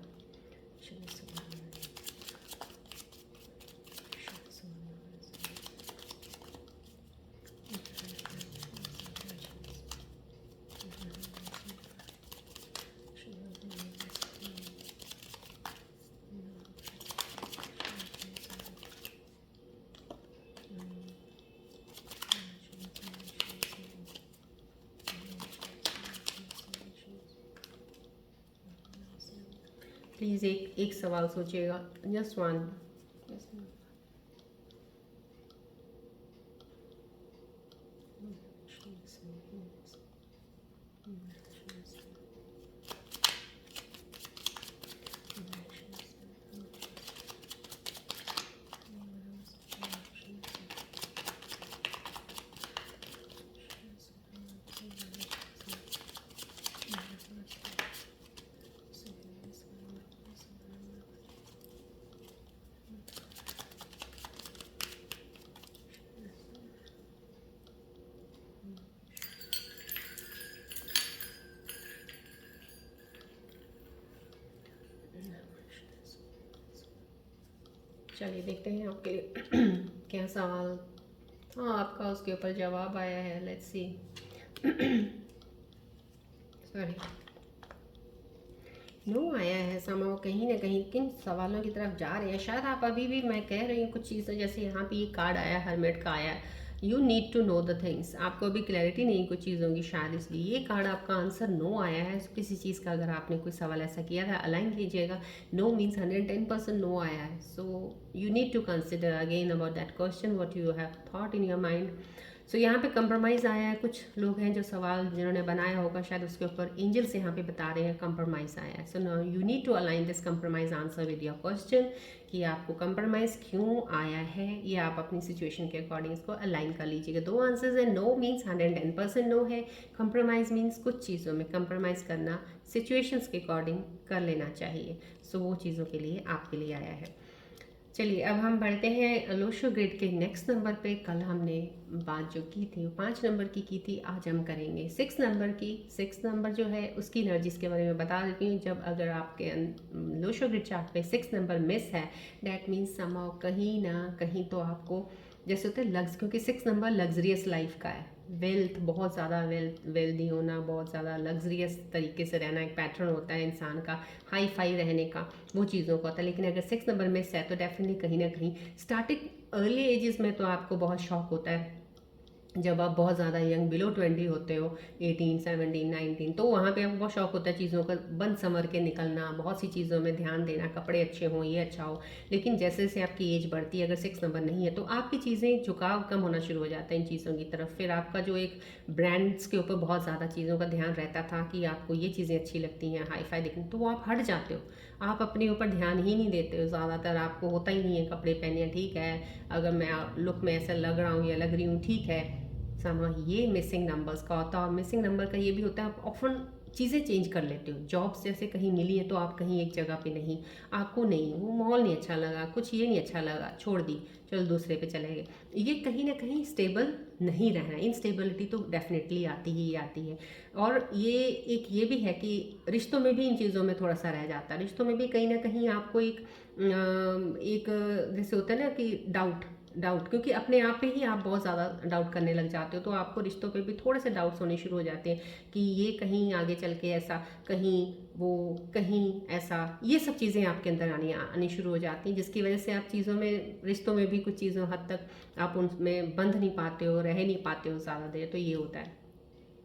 प्लीज़ एक सवाल सोचिएगा, जस्ट वन. चलिए देखते हैं आपके लिए क्या सवाल. हाँ, आपका उसके ऊपर जवाब आया है. Let's see. सॉरी, नो आया है. समाओ कहीं ना कहीं किन सवालों की तरफ जा रहे हैं. शायद आप अभी भी, मैं कह रही हूँ कुछ चीज़ें, जैसे यहाँ पे ये कार्ड आया, हरमेट का आया. You need to know the things. आपको अभी क्लैरिटी नहीं कुछ चीज़ों की, शायद इसलिए ये कार्ड आपका आंसर नो आया है. किसी चीज़ का अगर आपने कोई सवाल ऐसा किया था, अलाइन कीजिएगा. नो मीन्स 110% नो आया है. So you need to consider again about that question what you have thought in your mind. So यहाँ पे कंप्रोमाइज़ आया है. कुछ लोग हैं जो सवाल जिन्होंने बनाया होगा, शायद उसके ऊपर एंजल्स यहाँ पे बता रहे हैं कंप्रोमाइज़ आया है. So no you need to align this compromise answer with your question, कि आपको कंप्रोमाइज़ क्यों आया है, ये आप अपनी सिचुएशन के अकॉर्डिंग इसको अलाइन कर लीजिएगा. दो आंसर्स है. नो मीन्स 110% नो है. कंप्रोमाइज़ मीन्स कुछ चीज़ों में कंप्रोमाइज़ करना, सिचुएशंस के अकॉर्डिंग कर लेना चाहिए. सो वो चीज़ों के लिए आपके लिए आया है. चलिए, अब हम बढ़ते हैं लोशो ग्रिड के नेक्स्ट नंबर पे. कल हमने बात जो की थी वो 5 नंबर की थी. आज हम करेंगे 6 नंबर की. 6 नंबर जो है उसकी एनर्जीज के बारे में बता देती हूँ. जब अगर आपके लोशो ग्रिड चार्ट पे 6 नंबर मिस है, डैट मीन्स समाउ कहीं ना कहीं तो आपको, जैसे होते हैं लग्स, क्योंकि 6 नंबर लग्जरियस लाइफ का है. वेल्थ, बहुत ज़्यादा वेल्दी होना, बहुत ज़्यादा लग्जरियस तरीके से रहना एक पैटर्न होता है इंसान का, हाई फाई रहने का, वो चीज़ों का होता है. लेकिन अगर 6 नंबर मिस है तो डेफिनेटली कहीं ना कहीं स्टार्टिंग अर्ली एजेस में तो आपको बहुत शौक होता है. जब आप बहुत ज़्यादा यंग, बिलो 20 होते हो, 18, 17, 19, तो वहाँ पे आपको बहुत शौक होता है चीज़ों का बंद समर के निकलना, बहुत सी चीज़ों में ध्यान देना, कपड़े अच्छे हों, ये अच्छा हो. लेकिन जैसे जैसे आपकी एज बढ़ती है, अगर 6 नंबर नहीं है तो आपकी चीज़ें, झुकाव कम होना शुरू हो जाता है इन चीज़ों की तरफ. फिर आपका जो एक ब्रांड्स के ऊपर बहुत ज़्यादा चीज़ों का ध्यान रहता था कि आपको ये चीज़ें अच्छी लगती हैं, हाई फाई दिखती, तो वो आप हट जाते हो. आप अपने ऊपर ध्यान ही नहीं देते हो ज़्यादातर. आपको होता ही नहीं है कपड़े पहने, ठीक है, अगर मैं लुक में ऐसा लग रहा हूँ या लग रही हूँ, ठीक है. समा ये मिसिंग नंबर्स का होता है. और मिसिंग नंबर का ये भी होता है, आप ऑफन चीज़ें चेंज कर लेते हो. जॉब्स जैसे कहीं मिली है तो आप कहीं एक जगह पे नहीं, आपको नहीं, वो माहौल नहीं अच्छा लगा, कुछ ये नहीं अच्छा लगा, छोड़ दी, चलो दूसरे पे चले गए. ये कहीं ना कहीं स्टेबल नहीं रहना. इंस्टेबिलिटी तो डेफिनेटली आती ही आती है. और ये भी है कि रिश्तों में भी इन चीज़ों में थोड़ा सा रह जाता है. रिश्तों में भी कहीं ना कहीं आपको एक जैसे होता है ना कि डाउट, क्योंकि अपने आप पे ही आप बहुत ज़्यादा डाउट करने लग जाते हो, तो आपको रिश्तों पे भी थोड़े से डाउट्स होने शुरू हो जाते हैं कि ये कहीं आगे चल के ऐसा, कहीं वो, कहीं ऐसा, ये सब चीज़ें आपके अंदर आनी शुरू हो जाती हैं, जिसकी वजह से आप चीज़ों में, रिश्तों में भी कुछ चीज़ों हद तक आप उनमें बंध नहीं पाते हो, रह नहीं पाते हो ज़्यादा देर. तो ये होता है.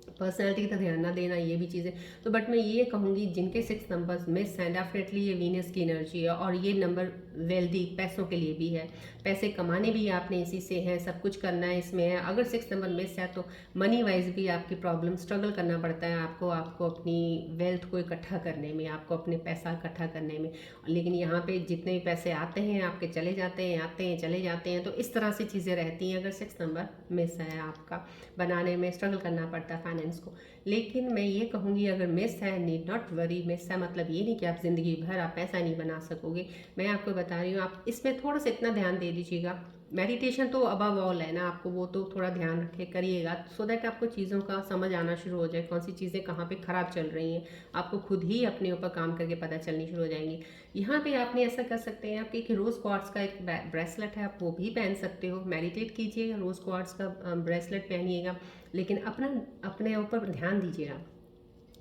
पर्सनैलिटी की तरफ ध्यान ना देना, ये भी चीज़ें। तो बट मैं ये कहूँगी जिनके 6 नंबर्स मिस हैं, डेफिनेटली ये वीनस की एनर्जी है, और ये नंबर वेल्दी पैसों के लिए भी है। पैसे कमाने भी आपने इसी से हैं, सब कुछ करना है इसमें है। अगर 6 नंबर मिस है तो मनी वाइज भी आपकी प्रॉब्लम, स्ट्रगल करना पड़ता है आपको आपको अपनी वेल्थ को इकट्ठा करने में, आपको अपने पैसा इकट्ठा करने में। लेकिन यहाँ पे जितने भी पैसे आते हैं आपके चले जाते हैं, आते हैं चले जाते हैं, तो इस तरह से चीज़ें रहती हैं। अगर 6 नंबर मिस है आपका, बनाने में स्ट्रगल करना पड़ता है फाइनेंस को। लेकिन मैं ये कहूँगी अगर मिस है, नीड नॉट वरी। मिस है मतलब ये नहीं कि आप ज़िंदगी भर आप पैसा नहीं बना सकोगे। मैं आपको बता रही हूँ, आप इसमें थोड़ा सा इतना ध्यान दे दीजिएगा। मेडिटेशन तो अबव ऑल है ना, आपको वो तो थोड़ा ध्यान रखे करिएगा, सो दैट आपको चीज़ों का समझ आना शुरू हो जाए, कौन सी चीज़ें कहाँ पे ख़राब चल रही हैं। आपको खुद ही अपने ऊपर काम करके पता चलनी शुरू हो जाएंगी। यहाँ पे आपने ऐसा कर सकते हैं, आपके एक रोज़ क्वार्ट्स का एक ब्रेसलेट है, आप वो भी पहन सकते हो। मेडिटेट कीजिएगा, रोज़ क्वार्ट्स का ब्रेसलेट पहनिएगा, लेकिन अपने ऊपर ध्यान दीजिएगा।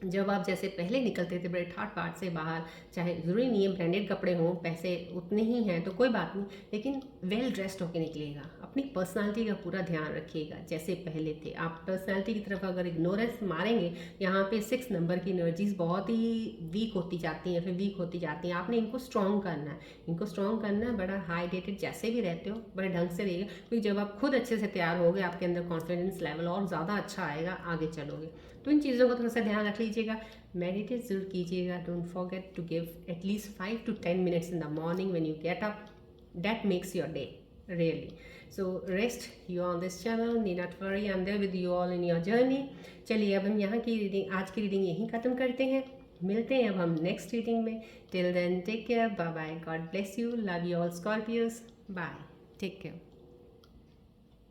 जब आप जैसे पहले निकलते थे बड़े ठाट बाट से बाहर, चाहे ज़रूरी नहीं है ब्रांडेड कपड़े हों, पैसे उतने ही हैं तो कोई बात नहीं, लेकिन वेल ड्रेस्ड होकर निकलिएगा। अपनी पर्सनालिटी का पूरा ध्यान रखिएगा जैसे पहले थे। आप पर्सनालिटी की तरफ अगर इग्नोरेंस मारेंगे, यहाँ पे 6 नंबर की एनर्जीज बहुत ही वीक होती जाती हैं, फिर वीक होती जाती हैं। आपने इनको स्ट्रॉन्ग करना है, इनको स्ट्रॉन्ग करना है। बड़ा हाईडेटेड जैसे भी रहते हो, बड़े ढंग से रहिएगा, क्योंकि जब आप खुद अच्छे से तैयार होगे, आपके अंदर कॉन्फिडेंस लेवल और ज़्यादा अच्छा आएगा, आगे चलोगे। तो इन चीज़ों को थोड़ा सा ध्यान रख लीजिएगा। मेडिटेट ज़रूर कीजिएगा। Don't forget to give at least 5 to 10 minutes in the morning when you get up. That makes your day really. So rest you on this channel, need not worry, I am there with you all in your journey. चलिए अब हम यहाँ की reading, आज की reading यहीं ख़त्म करते हैं। मिलते हैं अब हम नेक्स्ट रीडिंग में। Till then take care, bye bye, God bless you, love you all Scorpios, bye, take care.